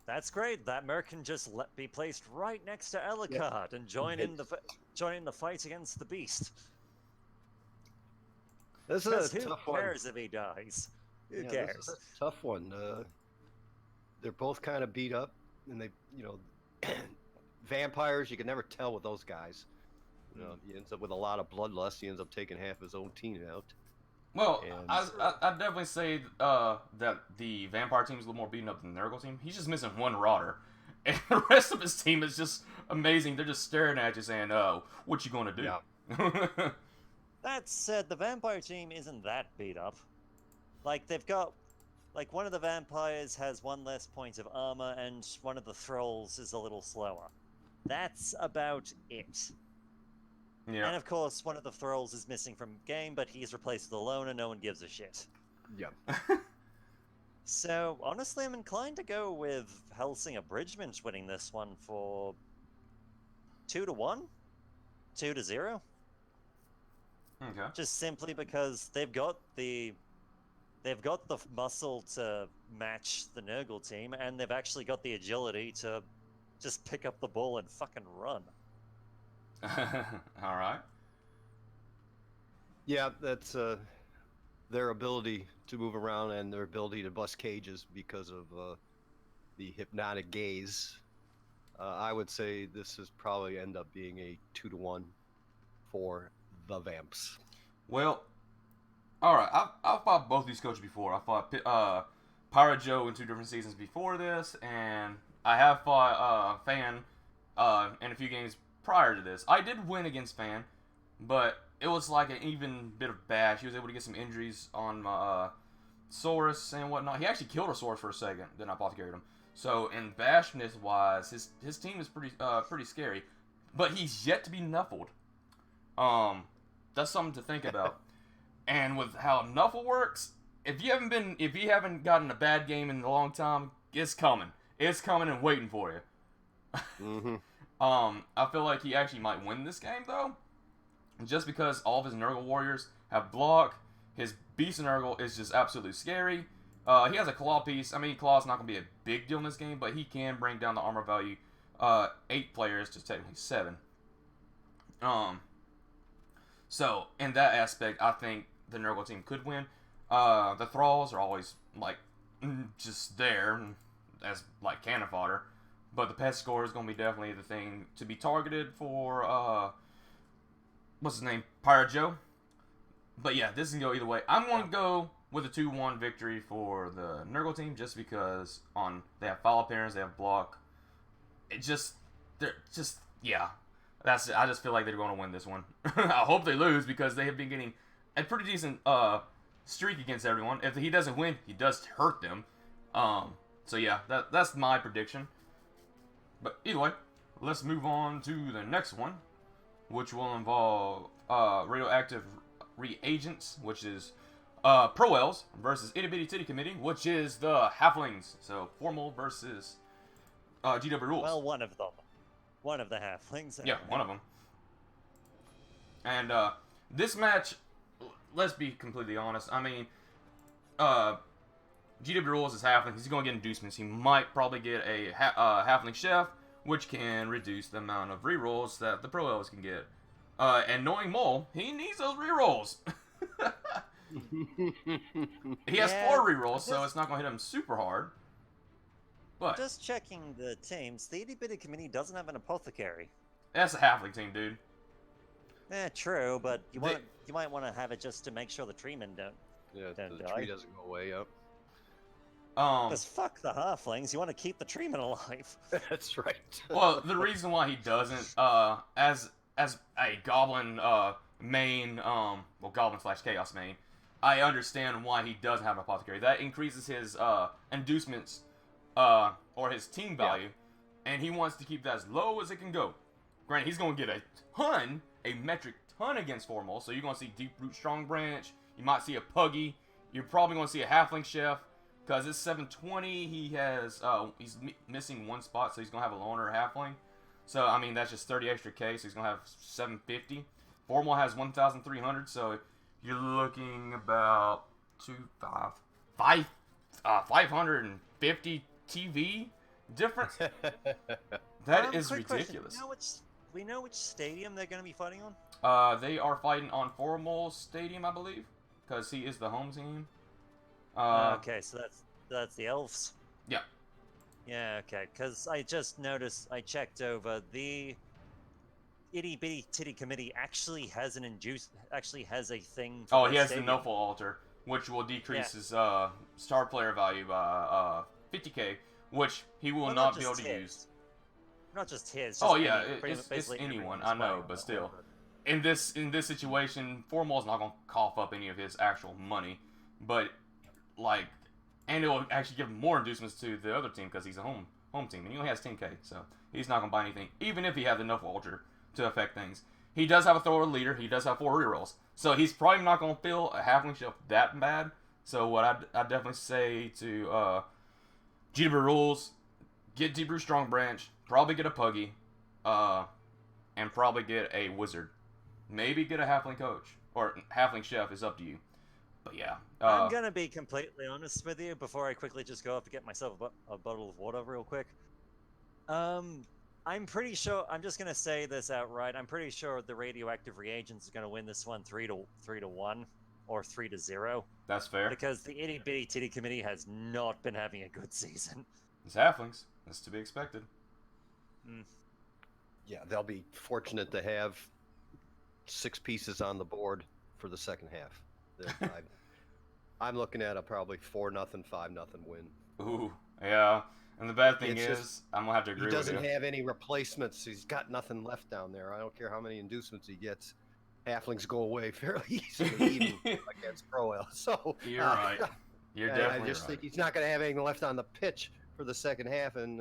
That's great. That merc can just be placed right next to Ellicott and join in the fight against the beast. This is a tough one. Who cares if he dies? Who cares? This is a tough one. They're both kind of beat up, and they, vampires. You can never tell with those guys. He ends up with a lot of bloodlust. He ends up taking half his own team out. Well, I'd definitely say that the vampire team is a little more beaten up than the Nurgle team. He's just missing 1 Rotter. And the rest of his team is just amazing. They're just staring at you saying, "Oh, what you gonna do?" Yeah. That said, the vampire team isn't that beat up. Like, they've got... Like, one of the vampires has 1 less point of armor, and one of the thralls is a little slower. That's about it. Yeah. And of course, one of the thralls is missing from game, but he's replaced with a loner. No one gives a shit. Yeah. So, honestly, I'm inclined to go with Helsing Abridgment winning this one for 2-1, 2-0. Okay. Just simply because they've got the muscle to match the Nurgle team, and they've actually got the agility to just pick up the ball and fucking run. All right. Yeah, that's their ability to move around and their ability to bust cages because of the hypnotic gaze. I would say this is probably end up being a 2-1 for the Vamps. Well, all right. I've fought both these coaches before. I fought Pirate Joe in 2 different seasons before this, and I have fought Fan in a few games prior to this. I did win against Fan, but it was like an even bit of bash. He was able to get some injuries on Saurus and whatnot. He actually killed a Saurus for a second, then I apothecated him. So, in bashness wise, his team is pretty scary, but he's yet to be nuffled. That's something to think about. And with how Nuffle works, if you haven't gotten a bad game in a long time, it's coming. It's coming and waiting for you. Mm-hmm. I feel like he actually might win this game, though. Just because all of his Nurgle warriors have block. His Beast Nurgle is just absolutely scary. He has a Claw piece. I mean, Claw's not going to be a big deal in this game, but he can bring down the armor value 8 players to technically 7. So, in that aspect, I think the Nurgle team could win. The Thralls are always, just there as, cannon fodder. But the pest score is going to be definitely the thing to be targeted for, what's his name? Pirate Joe. But yeah, this can go either way. I'm going to go with a 2-1 victory for the Nurgle team just because they have foul appearance, they have block. I just feel like they're going to win this one. I hope they lose because they have been getting a pretty decent streak against everyone. If he doesn't win, he does hurt them. So yeah, that's my prediction. But either way, let's move on to the next one, which will involve radioactive reagents, which is Proels versus Itty Bitty Titty Committee, which is the Halflings. So Formal versus GW Rules. Well, one of them. One of the Halflings. Yeah, one of them. And this match, let's be completely honest. I mean, GW Rules is Halfling. He's going to get inducements. He might probably get a Halfling Chef, which can reduce the amount of rerolls that the Pro Elves can get. And knowing Mole, he needs those rerolls. He has 4 rerolls, so it's not going to hit him super hard. But just checking the teams, the Itty Bitty Committee doesn't have an apothecary. That's a Halfling team, dude. True, but you might want to have it just to make sure the treemen don't. Yeah, don't the die. tree doesn't go away up. Because fuck the Halflings, you want to keep the treemen alive. That's right. Well, the reason why he doesn't, as a Goblin main, Goblin/Chaos main, I understand why he doesn't have an apothecary. That increases his inducements, or his team value, and he wants to keep that as low as it can go. Granted, he's going to get a metric ton against Formal, so you're going to see Deep Root Strong Branch, You might see a Puggy. You're probably going to see a Halfling Chef. Because it's 720, he has he's missing one spot, so he's going to have a loner Halfling. So, I mean, that's just 30 extra K, so he's going to have 750. Formal has 1,300, so you're looking about 550 TV difference. That is quick ridiculous. Question. We know which stadium they're going to be fighting on? They are fighting on Formal Stadium, I believe, because he is the home team. Okay, so that's the Elves. Yeah. Yeah, okay. Because I just noticed, I checked over, the Itty Bitty Titty Committee actually has a thing for He has stadium. the Noful Altar, which will decrease his star player value by 50k, which he will not be able to use. Not just his. Oh yeah, it's anyone. I know, but still, in this situation, Formal's not gonna cough up any of his actual money, but like, and it will actually give more inducements to the other team because he's a home team, and he only has 10k, so he's not gonna buy anything, even if he had the enough Ultra to affect things. He does have a thrower leader. He does have 4 rerolls, so he's probably not gonna feel a Halfling Shelf that bad. So what I definitely say to YouTuber rules, get Deep Root Strong Branch, probably get a Puggy, and probably get a Wizard. Maybe get a Halfling Coach or Halfling Chef, is up to you. But yeah, I'm gonna be completely honest with you before I quickly just go up to get myself a bottle of water real quick. I'm pretty sure. I'm just gonna say this outright. I'm pretty sure the radioactive reagents is gonna win this one 3-1 or 3-0. That's fair. Because the Itty Bitty Titty Committee has not been having a good season. It's Halflings. That's to be expected. Yeah, they'll be fortunate to have 6 pieces on the board for the second half. I'm looking at a probably 4-0, 5-0 win. Ooh, yeah. And the bad thing It's is, just, I'm gonna have to agree with you. He doesn't have any replacements. He's got nothing left down there. I don't care how many inducements he gets. Halflings go away fairly easily, even against Pro L. So you're right. You're definitely I just think he's not going to have anything left on the pitch for the second half, and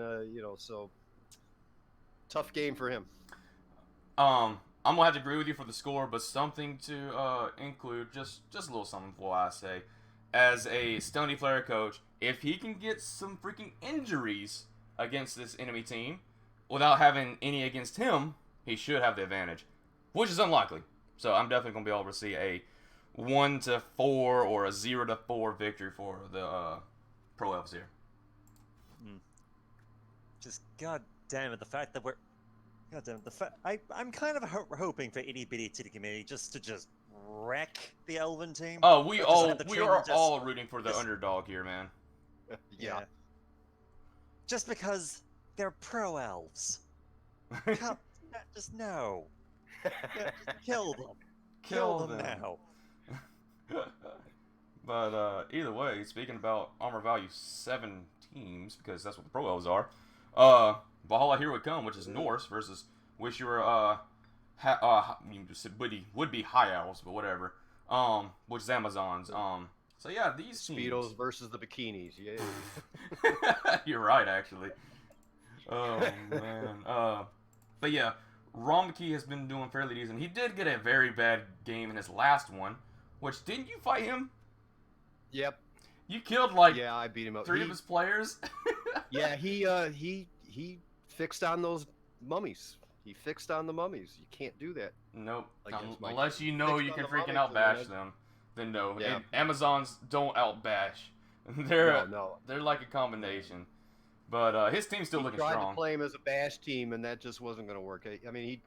so tough game for him. I'm gonna have to agree with you for the score, but something to include, just a little something for what I say. As a Stony player coach, if he can get some freaking injuries against this enemy team without having any against him, he should have the advantage, which is unlikely. So I'm definitely gonna be able to see a 1-4 or a 0-4 victory for the Pro Elves here. Just god damn it, the fact that I'm kind of hoping for Itty Bitty Titty Committee just to wreck the Elven team. Oh, we are all rooting for the underdog here, man. Yeah. Just because they're Pro Elves. Just no. Yeah, just kill them. Kill them now. But either way, speaking about armor value 7 teams, because that's what the Pro Elves are. Valhalla Here Would Come, which is Norse versus Wish You Were would be High Owls, but whatever. Which is Amazons. So yeah, these Speedos teams versus the bikinis. Yeah. You're right, actually. Oh man. But yeah, Romkey has been doing fairly decent. He did get a very bad game in his last one. Which, didn't you fight him? Yep. You killed I beat him up. 3 of his players. Yeah, he fixed on those mummies. He fixed on the mummies. You can't do that. Nope. Unless you know you can freaking outbash them, then no. Yeah. Amazons don't outbash. They're No. they're like a combination. But his team's still looking strong. He tried strong. to play him as a bash team, and that just wasn't going to work. I mean,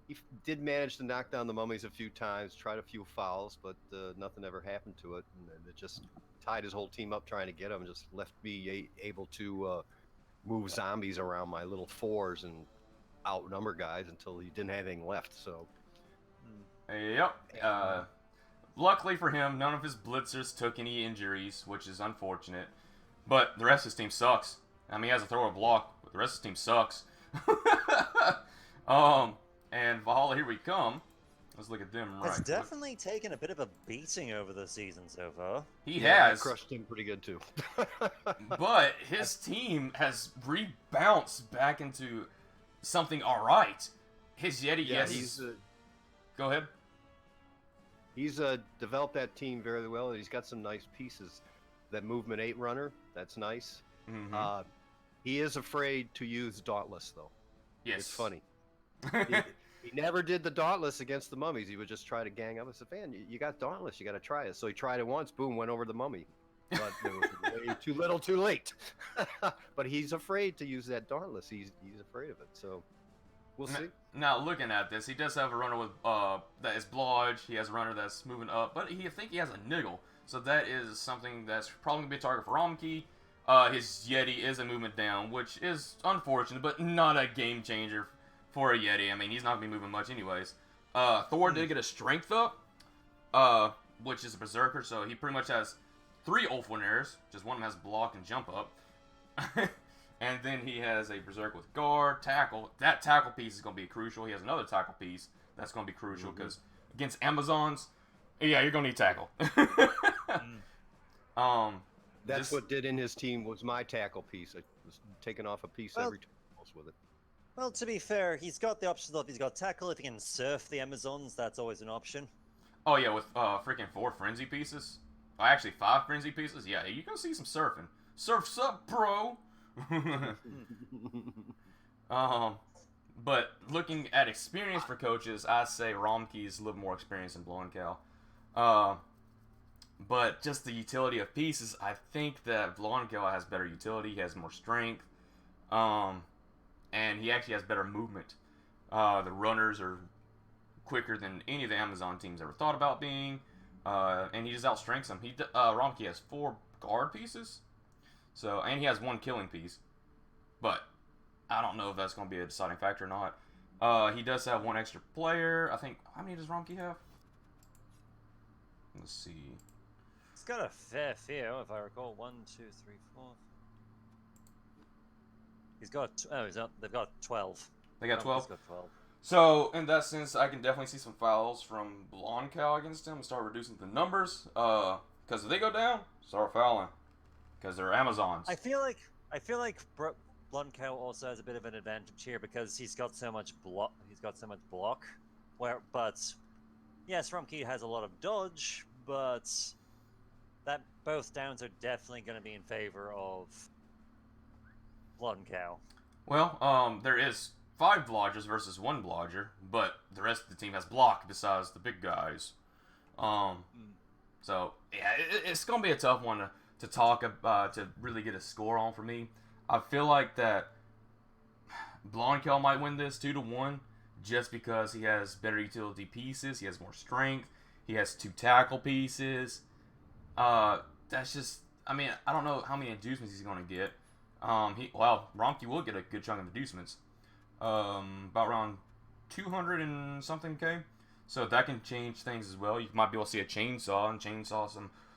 he did manage to knock down the mummies a few times, tried a few fouls, but nothing ever happened to it. And it just tied his whole team up trying to get him, and just left me able to move zombies around my little 4s and outnumber guys until he didn't have anything left. So, Yep. Luckily for him, none of his blitzers took any injuries, which is unfortunate. But the rest of his team sucks. I mean, he has a thrower block, but the rest of his team sucks. And Valhalla, Here We Come. Let's look at them right. Has definitely taken a bit of a beating over the season so far. He has. crushed him pretty good too. But his team has rebounced back into something alright. His Yeti, Yeah, yes. Go ahead. He's developed that team very well. He's got some nice pieces. That movement 8 runner, that's nice. Mm-hmm. He is afraid to use Dauntless, though. Yes. It's funny. He never did the Dauntless against the mummies. He would just try to gang up. I said, "Man, you got Dauntless. You got to try it." So he tried it once. Boom, went over the mummy. But it was way too little, too late. But he's afraid to use that Dauntless. He's afraid of it. So we'll see. Now, looking at this, he does have a runner with that is Blodge. He has a runner that's moving up, but I think he has a Niggle. So that is something that's probably going to be a target for Romkey. His Yeti is a movement down, which is unfortunate, but not a game changer for a Yeti. I mean, he's not going to be moving much anyways. Thor did get a strength up, which is a Berserker, so he pretty much has 3 Ulfwiners. Just one of them has block and jump up. And then he has a Berserker with guard, tackle. That tackle piece is going to be crucial. He has another tackle piece that's going to be crucial because against Amazons, yeah, you're going to need tackle. That's what did in his team was my tackle piece. I was taking off a piece every time with it. Well, to be fair, he's got the options of he's got tackle. If he can surf the Amazons, that's always an option. Oh yeah, with freaking 4 frenzy pieces. Actually 5 frenzy pieces. Yeah, you can see some surfing. Surf's up, bro. But looking at experience for coaches, I say Romkey's a little more experienced than Bloncow. But just the utility of pieces, I think that Bloncow has better utility. He has more strength. And he actually has better movement. The runners are quicker than any of the Amazon teams ever thought about being. And he just outstrengths them. Romkey has 4 guard pieces. So, and he has 1 killing piece. But I don't know if that's going to be a deciding factor or not. He does have 1 extra player. I think, how many does Romkey have? Let's see. He's got a fair few, if I recall. 1, 2, 3, 4. He's got, they've got 12. They got 12? He's got 12. So, in that sense, I can definitely see some fouls from Bloncow against him and start reducing the numbers. Because if they go down, start fouling. Because they're Amazons. I feel like Bloncow also has a bit of an advantage here because he's got so much block. But yes, Romkey has a lot of dodge, but that both downs are definitely going to be in favor of Bloncow. Well, there is 5 blodgers versus 1 blodger, but the rest of the team has block besides the big guys. So yeah, it's gonna be a tough one to talk about to really get a score on for me. I feel like that Bloncow might win this 2-1 just because he has better utility pieces. He has more strength. He has 2 tackle pieces. That's just, I mean, I don't know how many inducements he's going to get. Romkey will get a good chunk of inducements. About around 200 and something K. So that can change things as well. You might be able to see a chainsaw and chainsaw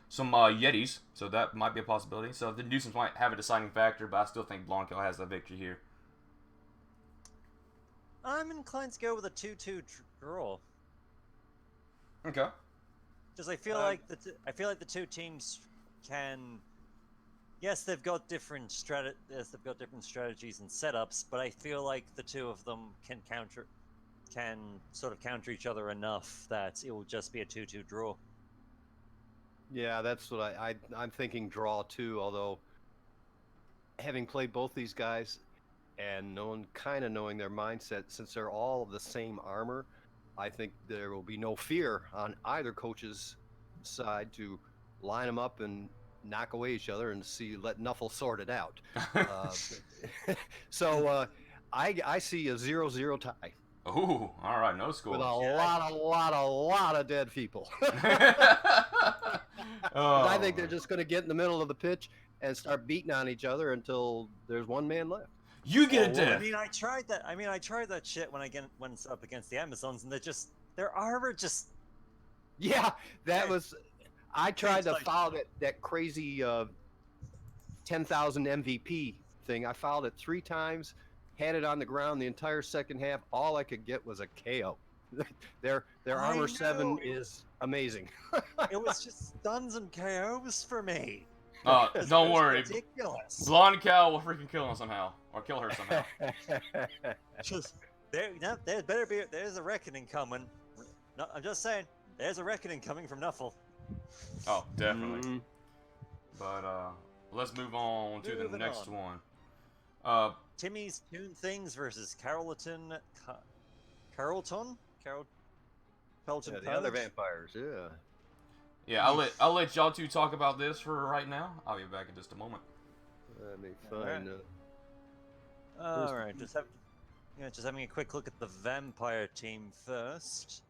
some Yetis. So that might be a possibility. So the inducements might have a deciding factor, but I still think Bloncow has the victory here. I'm inclined to go with a 2-2 draw. Okay. Because I feel like the 2 teams can. Yes, they've got different strategies and setups, but I feel like the 2 of them can sort of counter each other enough that it will just be a 2-2 draw. Yeah, that's what I'm thinking draw too, although having played both these guys and knowing their mindset, since they're all the same armor, I think there will be no fear on either coach's side to line them up and knock away each other and let Nuffle sort it out. So I see a 0-0 tie. Ooh, all right, no score. With a lot of dead people. I think they're just going to get in the middle of the pitch and start beating on each other until there's 1 man left. You get a death. I mean, I tried that shit when it's up against the Amazons, and their armor just. Yeah, that was. I tried to foul that crazy 10,000 MVP thing. I fouled it 3 times, had it on the ground the entire second half. All I could get was a KO. Their armor 7 is amazing. It was just stuns and KOs for me. Don't worry. Ridiculous. Bloncow will freaking kill him somehow, or kill her somehow. There's a reckoning coming. No, I'm just saying. There's a reckoning coming from Nuffle. Oh, definitely. Mhm. But let's move on to the Moving next on. one. Timmy's Toon Things versus Carrollton. Carrollton? Carrollton Yeah, the other College? vampires. Yeah. Yeah, I'll let y'all two talk about this for right now. I'll be back in just a moment. Let me Alright. find. All right, just having a quick look at the vampire team first.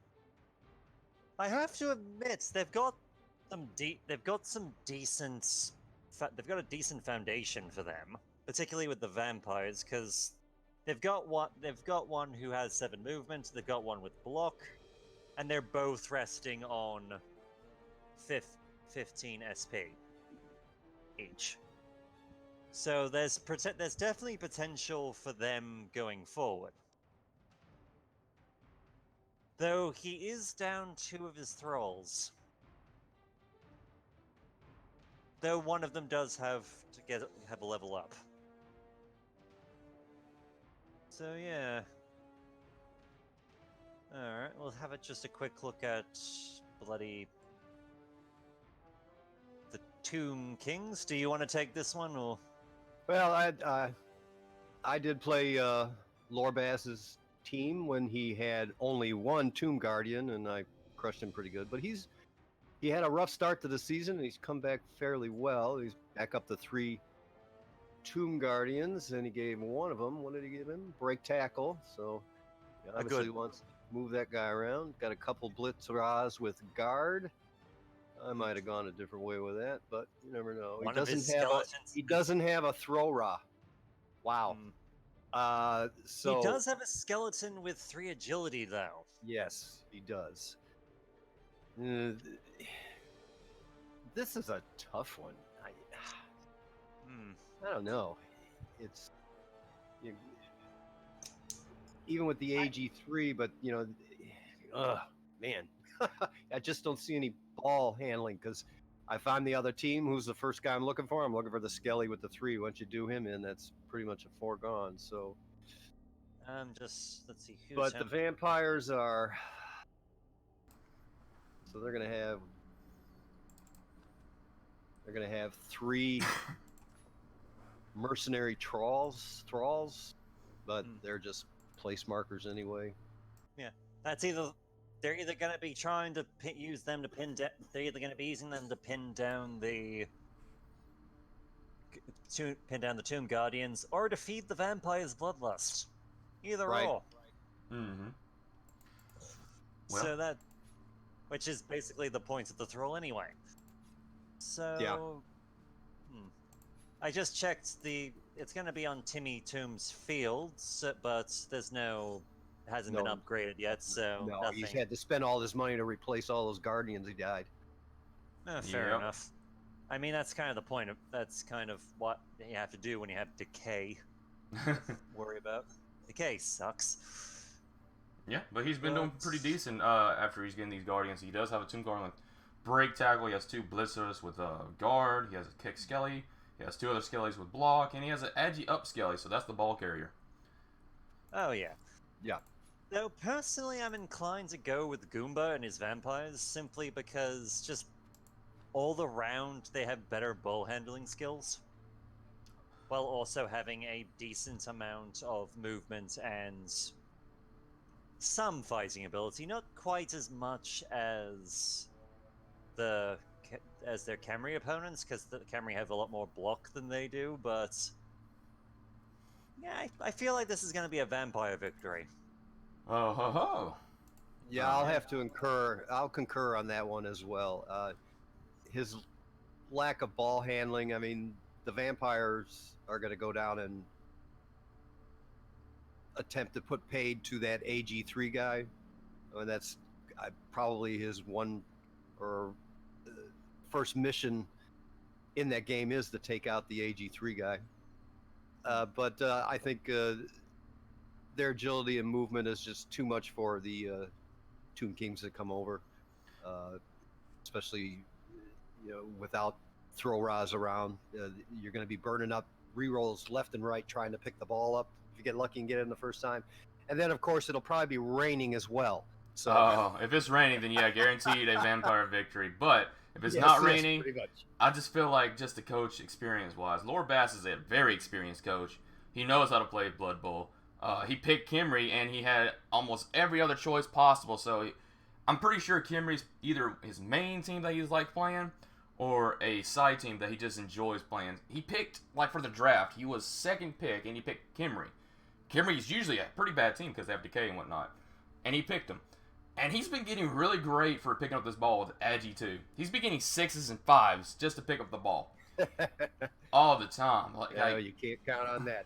I have to admit they've got some decent they've got a decent foundation for them, particularly with the vampires, because they've got one who has 7 movement, they've got one with block, and they're both resting on 15 SP each. So there's definitely potential for them going forward. Though he is down 2 of his thralls. Though one of them does have a level up. So yeah. Alright, we'll have just a quick look at bloody the Tomb Kings. Do you want to take this one or? Well, I did play Lorbass's team when he had only one Tomb Guardian, and I crushed him pretty good. But he had a rough start to the season, and he's come back fairly well. He's back up to 3 Tomb Guardians, and he gave one of them. What did he give him? Break tackle. So he obviously good. wants to move that guy around. Got a couple Blitz Ras with guard. I might have gone a different way with that, but you never know. One of his He skeletons. doesn't have a throw Ra. Wow. So He does have a skeleton with 3 agility, though. yes, he does. Uh, this is a tough one. I don't know. It's you, even with the AG3, but you know, man, I just don't see any ball handling because if I'm the other team, who's the first guy I'm looking for? I'm looking for the Skelly with the 3. Once you do him in, that's pretty much a foregone. So, Let's see. but the vampires are. So they're gonna have 3 mercenary thralls, but they're just place markers anyway. Yeah, that's they're either going to be trying to use them to pin down. They're either going to be using them to pin down the Tomb Guardians, or to feed the vampires' bloodlust. Either Right. or. Mm-hmm. So which is basically the point of the thrall anyway. So Yeah. I just checked it's going to be on Timmy Tomb's fields, but it hasn't been upgraded yet, so No, nothing. he's had to spend all his money to replace all those guardians. He died. Fair enough. I mean, that's kind of the point. That's kind of what you have to do when you have decay. Worry about decay sucks. Yeah, but he's been doing pretty decent after he's getting these guardians. He does have a Tomb Guardian break tackle. He has 2 blitzers with guard. He has a kick skelly. He has 2 other skellies with block, and he has an agi up skelly. So that's the ball carrier. Oh yeah. Yeah. Though personally, I'm inclined to go with Goomba and his vampires simply because just all around they have better ball handling skills, while also having a decent amount of movement and some fighting ability. Not quite as much as their Camry opponents, because the Camry have a lot more block than they do, but yeah, I feel like this is going to be a vampire victory. Oh ho ho! Yeah, I'll concur on that one as well. His lack of ball handling. I mean, the vampires are going to go down and attempt to put paid to that AG3 guy. I mean, that's probably his one or first mission in that game is to take out the AG3 guy. But I think their agility and movement is just too much for the Tomb Kings that come over, especially without throw Ras around. You're going to be burning up rerolls left and right trying to pick the ball up if you get lucky and get it in the first time. And then, of course, it'll probably be raining as well. So If it's raining, then yeah, guaranteed a vampire victory. But if it's yes, not yes, raining, pretty much. I just feel like just the coach experience-wise, Lord Bass is a very experienced coach. He knows how to play Blood Bowl. He picked Kimry, and he had almost every other choice possible. So I'm pretty sure Kimry's either his main team that he's like playing, or a side team that he just enjoys playing. He picked, like for the draft, he was second pick, and he picked Kimry. Kimry's usually a pretty bad team because they have decay and whatnot. And he picked him. And he's been getting really great for picking up this ball with Agi too. He's been getting 6s and 5s just to pick up the ball. All the time. No, you can't count on that.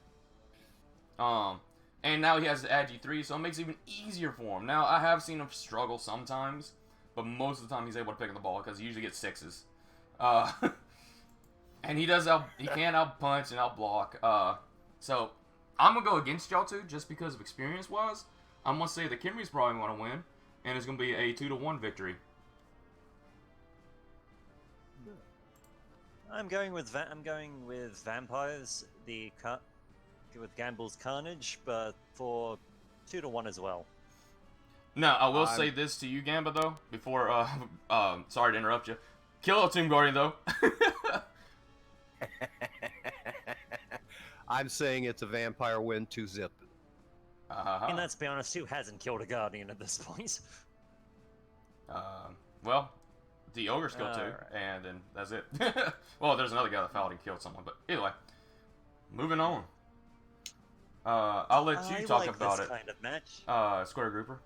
And now he has the Agi 3, so it makes it even easier for him. Now, I have seen him struggle sometimes, but most of the time he's able to pick up the ball because he usually gets 6s. And he can out punch and out block. So I'm gonna go against y'all two just because of experience-wise. I'm gonna say that Kimry's probably gonna win, and it's gonna be a 2-1 victory. I'm going with vampires. With Gamble's Carnage, but for 2-1 as well. Now, I will say this to you, Gamba, though, before, sorry to interrupt you. Kill a Tomb Guardian, though. I'm saying it's a vampire win 2-0. And let's be honest, who hasn't killed a Guardian at this point? Well, the Ogre's killed two, Right. and then that's it. Well, there's another guy that fouled and killed someone, but anyway. Moving on. I'll let you talk about this it. kind of match. Square Grouper.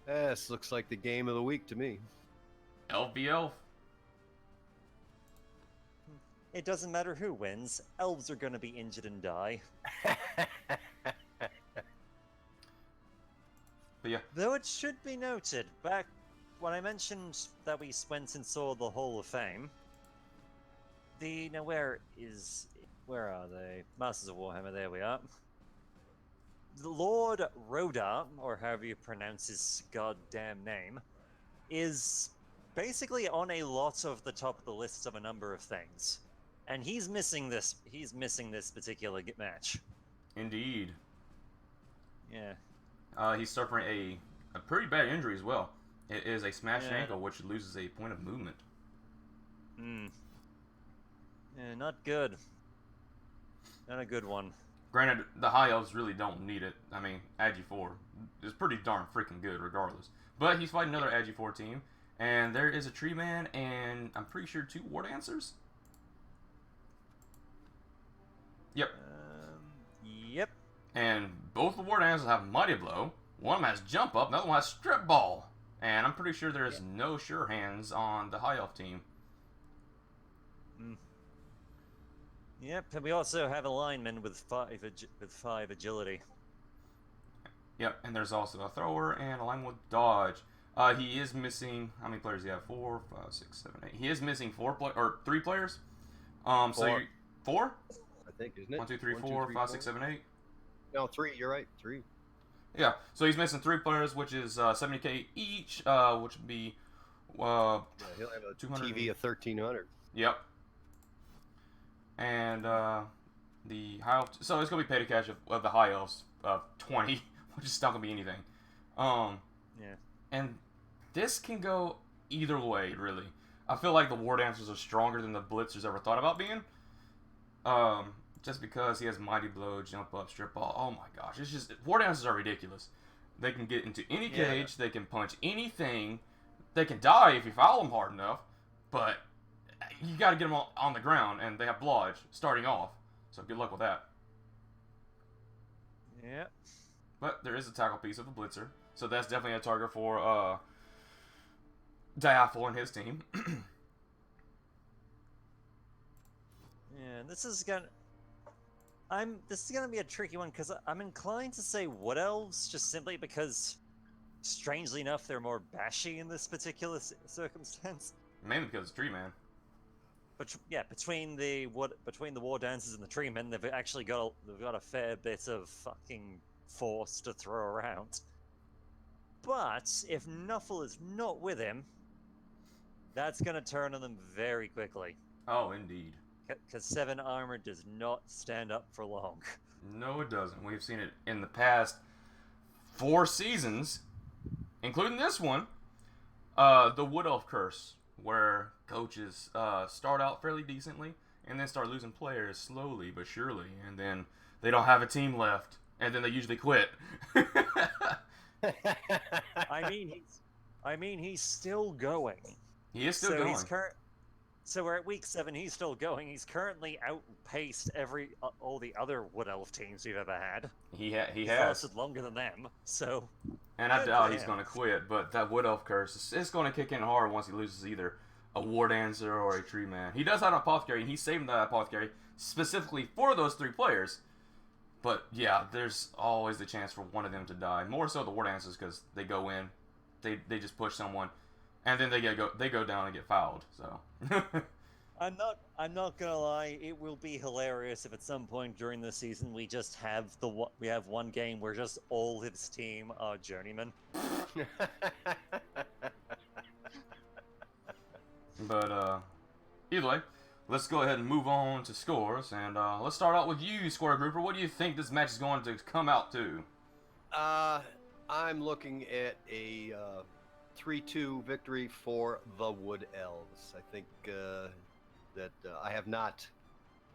This looks like the game of the week to me. Elf v Elf. It doesn't matter who wins. Elves are going to be injured and die. But yeah. Though it should be noted, back when I mentioned that we went and saw the Hall of Fame, where are they? Masters of Warhammer, there we are. The Lord Rodar, or however you pronounce his goddamn name, is basically on a lot of the top of the lists of a number of things. And he's missing this particular match. Indeed. Yeah. He's suffering a pretty bad injury as well. It is a smashed Yeah. ankle, which loses a point of movement. Yeah, not good. Not a good one. Granted, the High Elves really don't need it. I mean, Agi 4 is pretty darn freaking good regardless. But he's fighting another Agi 4 team. And there is a Tree Man and I'm pretty sure 2 War Dancers. Yep. Yep. And both the War Dancers have Mighty Blow. One of them has Jump Up, another one has Strip Ball. And I'm pretty sure there is no Sure Hands on the High Elf team. Yep, and we also have a lineman with 5 agility. Yep, and there's also a thrower and a lineman with dodge. He is missing. How many players do you have? 4, 5, 6, 7, 8. He is missing 3 players. So Four. 4? I think, isn't it? 1, 2, 3, 1, 2, 4, 3, 5, 6, 7, 8. No, 3. You're right. 3. Yeah, so he's missing 3 players, which is 70k each, which would be Yeah, he'll have a 200. TV of 1,300. Yep. And the high elf, so it's gonna be petty cash of the high elves of 20, which is not gonna be anything. Yeah. And this can go either way, really. I feel like the War Dancers are stronger than the Blitzers ever thought about being. Just because he has Mighty Blow, Jump Up, Strip Ball. Oh my gosh, it's just War Dancers are ridiculous. They can get into any cage, they can punch anything, they can die if you foul them hard enough, but you got to get them on the ground, and they have Blodge starting off, so good luck with that. Yep. But there is a tackle piece of the Blitzer, so that's definitely a target for Diaphil and his team. Yeah, this is gonna be a tricky one because I'm inclined to say Wood Elves just simply because, strangely enough, they're more bashy in this particular circumstance. Mainly because it's Tree Man. But yeah, between the War Dancers and the Tree Men, they've actually got a fair bit of fucking force to throw around. But if Nuffle is not with him, that's gonna turn on them very quickly. Oh, indeed. Because 7 armor does not stand up for long. No, it doesn't. We've seen it in the past 4 seasons, including this one, the Wood Elf Curse, where coaches start out fairly decently and then start losing players slowly but surely, and then they don't have a team left, and then they usually quit. I mean, he's still going. He is still going. So we're at week 7. He's still going. He's currently outpaced all the other Wood Elf teams we've ever had. He's has lasted longer than them. So. And I doubt he's going to quit. But that Wood Elf curse, it's going to kick in hard once he loses either a War Dancer or a Tree Man. He does have an Apothecary, and he's saving that Apothecary specifically for those 3 players. But yeah, there's always the chance for one of them to die. More so the War Dancers, because they go in, they just push someone, and then they go down and get fouled. So. I'm not gonna lie. It will be hilarious if at some point during the season we just have one game where just all his team are journeymen. But either way, let's go ahead and move on to scores, and let's start out with you, Square Grouper. What do you think this match is going to come out to? I'm looking at a 3-2 victory for the Wood Elves. I think that I have not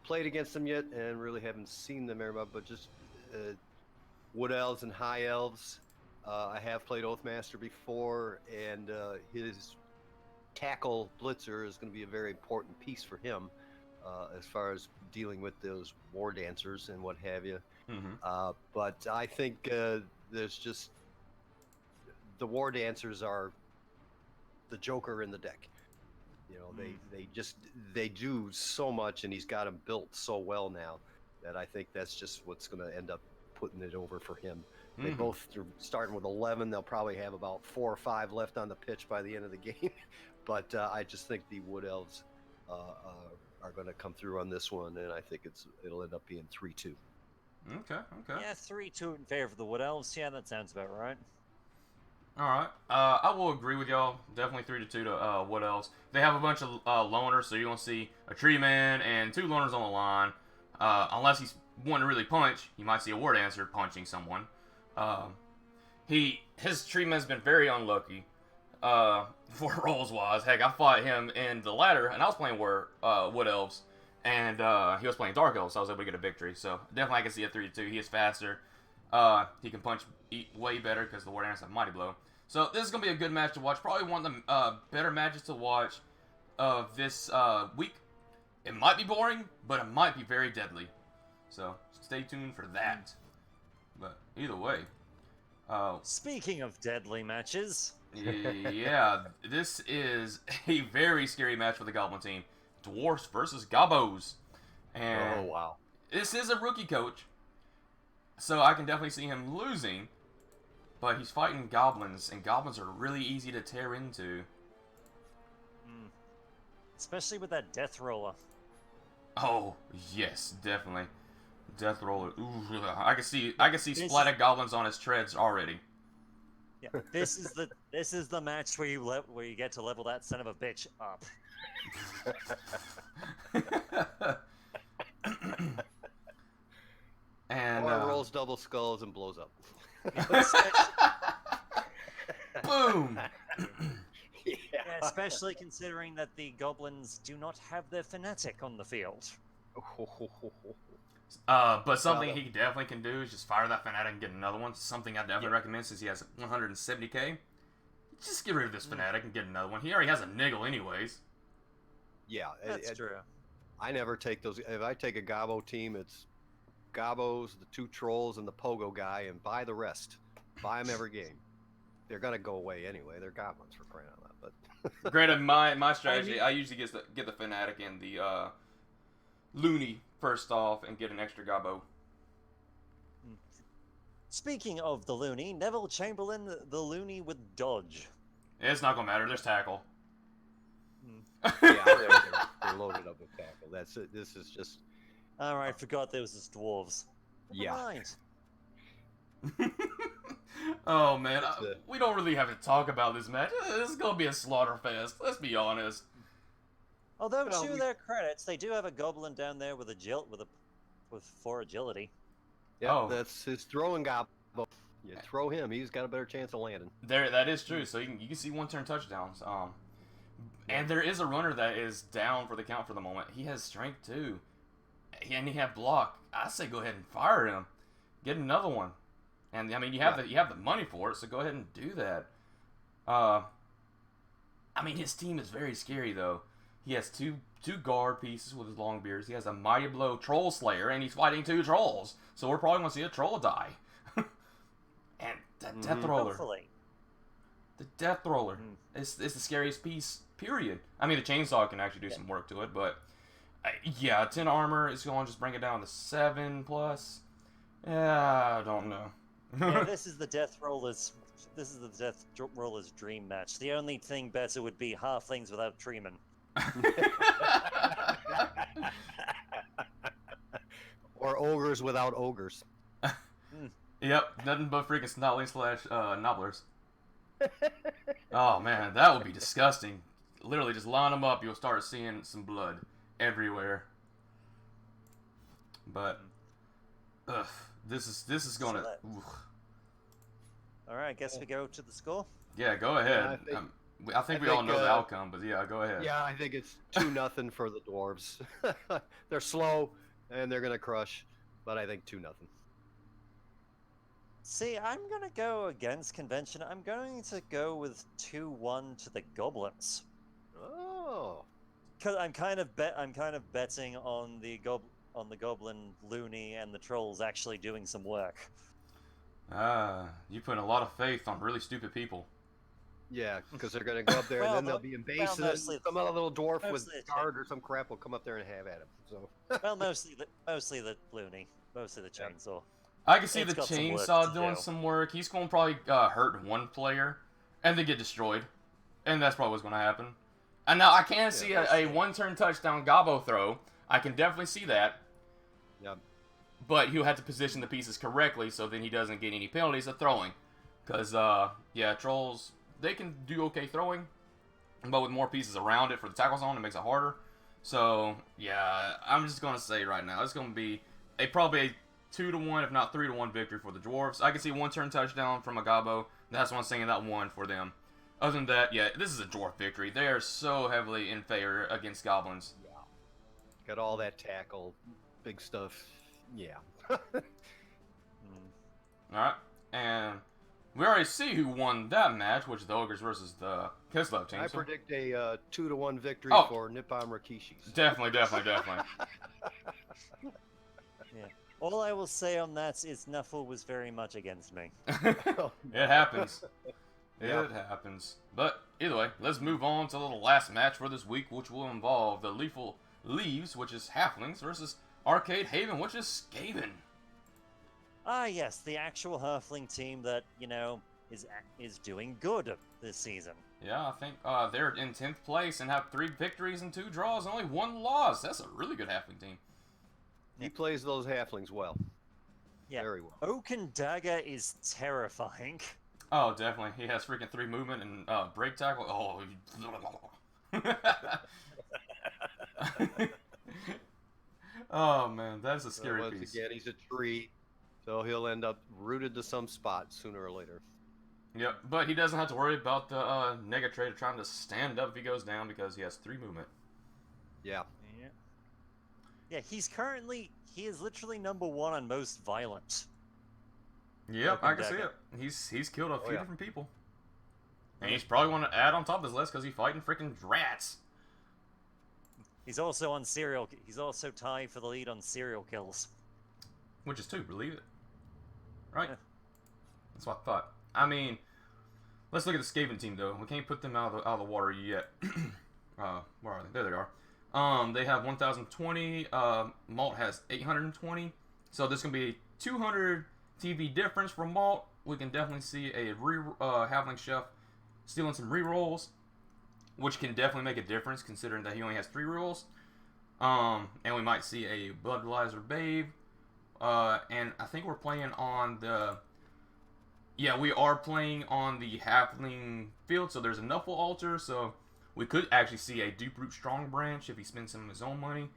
played against them yet and really haven't seen them very much, but just Wood Elves and High Elves. I have played Oathmaster before, and his tackle blitzer is going to be a very important piece for him as far as dealing with those War Dancers and what have you. Mm-hmm. But I think there's just the War Dancers are the Joker in the deck. You know, they do so much, and he's got them built so well now that I think that's just what's going to end up putting it over for him. They both are starting with 11. They'll probably have about 4 or 5 left on the pitch by the end of the game. But I just think the Wood Elves are going to come through on this one, and I think it'll end up being 3-2. Okay. Yeah, 3-2 in favor of the Wood Elves. Yeah, that sounds about right. All right. I will agree with y'all. Definitely 3-2 to Wood Elves. They have a bunch of loners, so you're going to see a Tree Man and 2 loners on the line. Unless he's one to really punch, you might see a War Dancer punching someone. His Tree Man's been very unlucky for rolls-wise. Heck, I fought him in the ladder, and I was playing Wood Elves, and he was playing Dark Elves, so I was able to get a victory. So definitely I can see a 3-2. He is faster. He can punch way better because the War Dancer have Mighty Blow. So this is going to be a good match to watch. Probably one of the better matches to watch of this week. It might be boring, but it might be very deadly. So stay tuned for that. But either way. Speaking of deadly matches. Yeah, this is a very scary match for the Goblin team. Dwarfs versus Gobos. And oh, wow. This is a rookie coach. So I can definitely see him losing. But he's fighting goblins, and goblins are really easy to tear into. Especially with that death roller. Oh, yes, definitely. Death roller. Ooh, I can see splatted goblins on his treads already. Yeah, this is the match where you get to level that son of a bitch up. And rolls double skulls and blows up. Boom. Yeah, especially considering that the goblins do not have their fanatic on the field. But something he definitely can do is just fire that fanatic and get another one. Something I definitely recommend since he has 170k. Just get rid of this fanatic and get another one. He already has a niggle anyways. Yeah, that's true. I never take those. If I take a Gobbo team, it's Gobbos, the 2 trolls, and the Pogo guy, and buy the rest. Buy them every game. They're gonna go away anyway. They're goblins for crying out loud. But granted, my strategy, I usually get the fanatic and the loony first off, and get an extra Gobbo. Speaking of the loony, Neville Chamberlain, the loony with dodge. It's not gonna matter. There's tackle. Yeah, they're loaded up with tackle. That's it. This is just. All right, forgot there was this dwarves. Yeah. Right. Oh man, we don't really have to talk about this match. This is gonna be a slaughter fest. Let's be honest. Although to their credits, they do have a goblin down there with 4 agility. Yeah, that's his throwing Gobbo. You throw him, he's got a better chance of landing. That is true. So you can see 1-turn touchdowns. And there is a runner that is down for the count for the moment. He has strength too, and he had block. I say go ahead and fire him, get another one, and I mean you have the money for it, so go ahead and do that. I mean his team is very scary though. He has two guard pieces with his long beards. He has a mighty blow troll slayer, and he's fighting 2 trolls. So we're probably gonna see a troll die. And that death roller. Hopefully. The death roller is the scariest piece, period. I mean, the chainsaw can actually do some work to it, but yeah, 10 armor is going to just bring it down to 7+. Yeah, I don't know. Yeah, this is the death roller's dream match. The only thing better would be halflings without treemen. Or ogres without ogres. Yep, nothing but freaking snotlings / nobblers. Oh man, that would be disgusting. Literally, just line them up, you'll start seeing some blood everywhere. But, this is gonna. All right, I guess we go to the score. Yeah, go ahead. I think we all know the outcome, but yeah, go ahead. Yeah, I think it's 2-0 for the dwarves. They're slow and they're gonna crush, but I think 2-0. See, I'm gonna go against convention. I'm going to go with 2-1 to the goblins. Oh. Cause I'm kind of betting on the goblin loony and the trolls actually doing some work. You put a lot of faith on really stupid people. Yeah, because they're gonna go up there and then they'll be in base, and then some other little dwarf with guard or some crap will come up there and have at him. So. Well, mostly the loony, mostly the chainsaw. I can see the chainsaw doing some work. He's going to probably hurt one player and then get destroyed. And that's probably what's going to happen. And now I can see a 1-turn touchdown gobbo throw. I can definitely see that. Yep. But he'll have to position the pieces correctly so then he doesn't get any penalties of throwing. Because, yeah, trolls, they can do okay throwing. But with more pieces around it for the tackle zone, it makes it harder. So, yeah, I'm just going to say right now, it's going to be probably a 2-1, if not 3-1 victory for the dwarves. I can see 1-turn touchdown from a gobbo. That's why I'm saying that one for them. Other than that, yeah, this is a dwarf victory. They are so heavily in favor against goblins. Yeah. Got all that tackle, big stuff. Yeah. Alright, and we already see who won that match, which is the Ogres versus the Kislev team. I predict a 2-1 victory for Nippon Rikishis. Definitely. Yeah. All I will say on that is Nuffle was very much against me. It happens. It happens. But either way, let's move on to the last match for this week, which will involve the Lethal Leaves, which is Halflings, versus Arcade Haven, which is Skaven. Ah, yes, the actual Halfling team that, is doing good this season. Yeah, I think they're in 10th place and have 3 victories and 2 draws, and only 1 loss. That's a really good Halfling team. He plays those halflings well. Yeah. Very well. Oak and Dagger is terrifying. Oh, definitely. He has freaking 3 movement and break tackle. Oh. Oh, man. That's a scary piece. Once again, he's a tree, so he'll end up rooted to some spot sooner or later. Yep, but he doesn't have to worry about the Negatrator trying to stand up if he goes down because he has 3 movement. Yeah. Yeah, he is literally #1 on most violent. Yep, I can see it. He's killed a few different people. And he's probably want to add on top of this list because he's fighting freaking rats. He's also tied for the lead on serial kills. Which is 2, believe it. Right? Yeah. That's what I thought. I mean, let's look at the Skaven team, though. We can't put them out of the water yet. Where are they? There they are. They have 1,020. Malt has 820. So this can be a 200 TV difference for Malt. We can definitely see a Halfling Chef stealing some rerolls, which can definitely make a difference considering that he only has 3 rerolls. And we might see a Bloodlizer Babe. And I think we're playing on the... Yeah, we are playing on the Halfling field, so there's a Nuffle altar, so we could actually see a Dupe-Root Strong Branch if he spends some of his own money.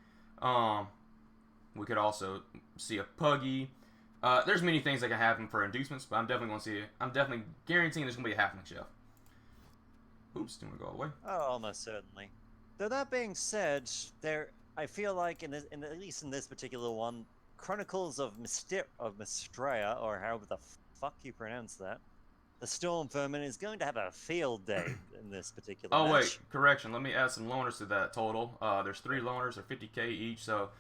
We could also see a Puggy. There's many things that can happen for inducements, but I'm definitely going to see it. I'm definitely guaranteeing there's going to be a halfling chef. Oops, didn't go all the way. Oh, almost certainly. Though that being said, I feel like at least in this particular one, Chronicles of Mistrea, or however the fuck you pronounce that, the Storm Vermin is going to have a field day in this particular match. Oh wait, correction. Let me add some loaners to that total. There's 3 loaners, or 50k each, so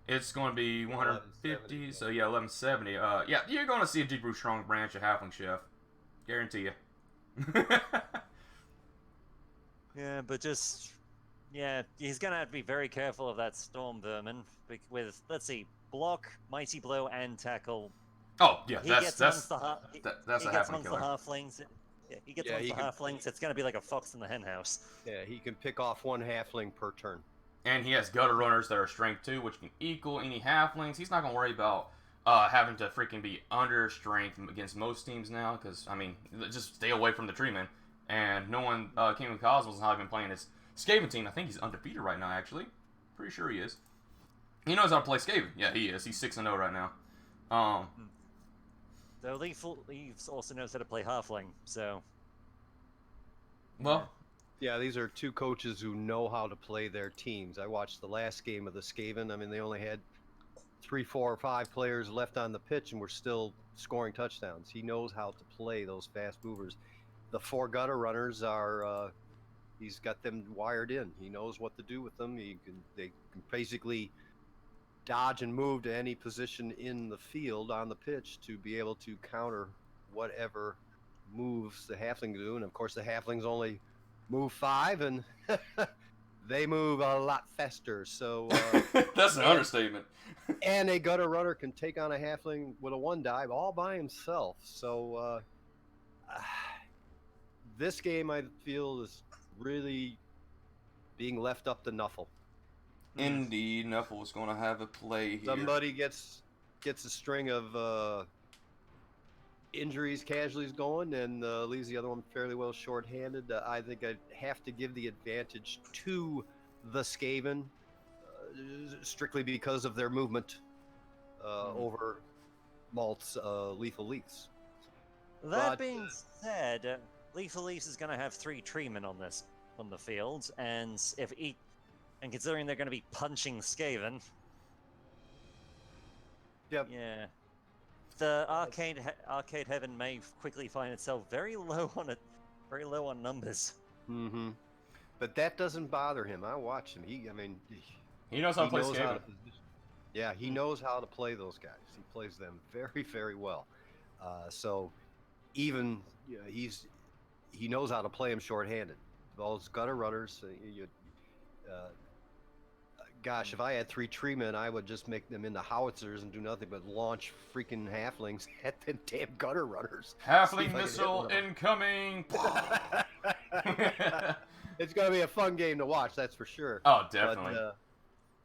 it's going to be 150. So yeah, 1170. Yeah, you're going to see a Deep Root Strong branch of Halfling Chef, guarantee you. Yeah, but he's gonna have to be very careful of that Storm Vermin with, let's see, block, mighty blow, and tackle. Oh yeah, that's a halfling killer. The halflings. Yeah, he gets amongst the halflings. It's gonna be like a fox in the henhouse. Yeah, he can pick off 1 halfling per turn. And he has gutter runners that are strength 2, which can equal any halflings. He's not gonna worry about having to freaking be under strength against most teams now, because I mean, just stay away from the treeman. And no one, King of Cosmos is not even playing his Skaven team. I think he's undefeated right now, actually. Pretty sure he is. He knows how to play Skaven. Yeah, he is. He's 6-0 right now. Though Leaf also knows how to play Halfling, so... Well... Yeah, these are 2 coaches who know how to play their teams. I watched the last game of the Skaven. I mean, they only had 3, 4, or 5 players left on the pitch and were still scoring touchdowns. He knows how to play those fast movers. The 4 gutter runners are... he's got them wired in. He knows what to do with them. They can basically dodge and move to any position in the field on the pitch to be able to counter whatever moves the halfling do. And of course, the halflings only move 5, and they move a lot faster. So that's an understatement. And a gutter runner can take on a halfling with a 1 dive all by himself. So this game, I feel, is really being left up to Nuffle. Indeed, Nuffle is going to have a play here. Somebody gets a string of injuries, casualties going, and leaves the other one fairly well short-handed. I think I'd have to give the advantage to the Skaven, strictly because of their movement over Malt's Lethal Leafs. That being said, Lethal Leafs is going to have 3 treemen on the field, and considering they're going to be punching Skaven, yep. Yeah, the arcade heaven may quickly find itself very low on numbers. Mm-hmm. But that doesn't bother him. I watch him. He knows how to play Skaven. Yeah, he knows how to play those guys. He plays them very, very well. So even he knows how to play them short-handed. Those gutter runners, gosh, if I had 3 treemen, I would just make them into howitzers and do nothing but launch freaking halflings at the damn gutter runners. Halfling missile incoming! It's going to be a fun game to watch, that's for sure. Oh, definitely. But,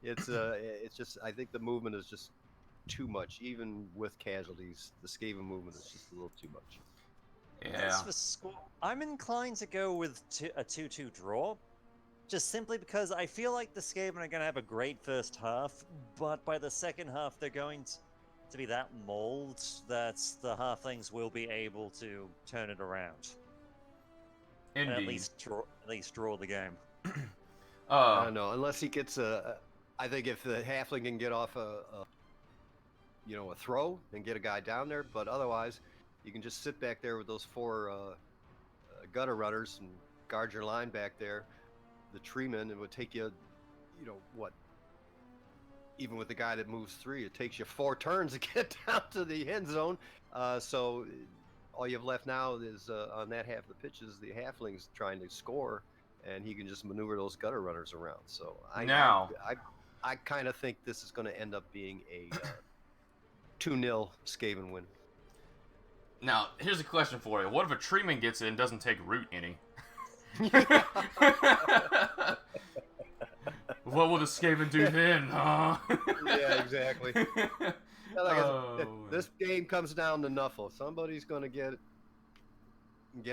it's just, I think the movement is just too much. Even with casualties, the Skaven movement is just a little too much. Yeah. As for score, I'm inclined to go with a 2-2 draw, just simply because I feel like the Skaven are going to have a great first half, but by the second half they're going to be that mauled that the halflings will be able to turn it around. Indeed. And at least draw the game. I don't know, unless he gets I think if the halfling can get off a throw and get a guy down there, but otherwise you can just sit back there with those 4 gutter runners and guard your line back there. The treeman, it would take you, even with the guy that moves 3, it takes you 4 turns to get down to the end zone. So all you have left now is on that half of the pitch is the halflings trying to score, and he can just maneuver those gutter runners around. So I kind of think this is going to end up being a 2-0 Skaven win. Now, here's a question for you. What if a treeman gets it and doesn't take root any? What will the Skaven do then, huh? Yeah, exactly. This game comes down to Nuffle. Somebody's going to get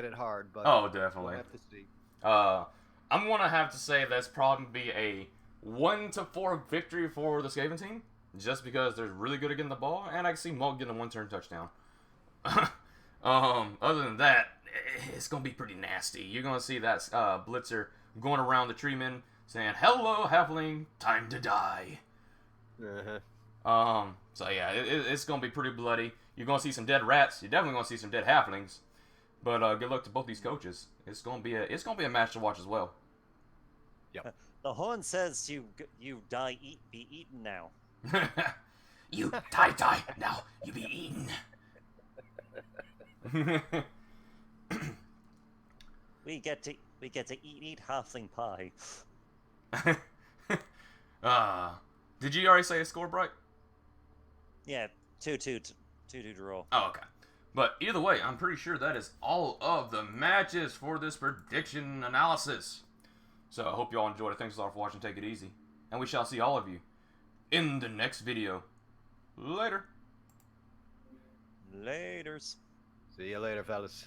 it hard, but definitely. We'll have to see. I'm going to have to say that's probably be a 1-4 victory for the Skaven team. just because they're really good at getting the ball, and I can see Mulk getting a one-turn touchdown. Other than that, it's gonna be pretty nasty. You're gonna see that blitzer going around the tree men saying, "Hello, halfling, time to die." So yeah, it's gonna be pretty bloody. You're gonna see some dead rats. You're definitely gonna see some dead halflings. But good luck to both these coaches. It's gonna be a match to watch as well. Yep. The horn says you die, be eaten now. You die now. You be eaten. We get to eat halfling pie. Did you already say a score, Bright? Yeah, 2-2 draw. Oh, okay. But either way, I'm pretty sure that is all of the matches for this prediction analysis. So I hope you all enjoyed it. Thanks a lot for watching. Take it easy. And we shall see all of you in the next video. Later. Laters. See you later, fellas.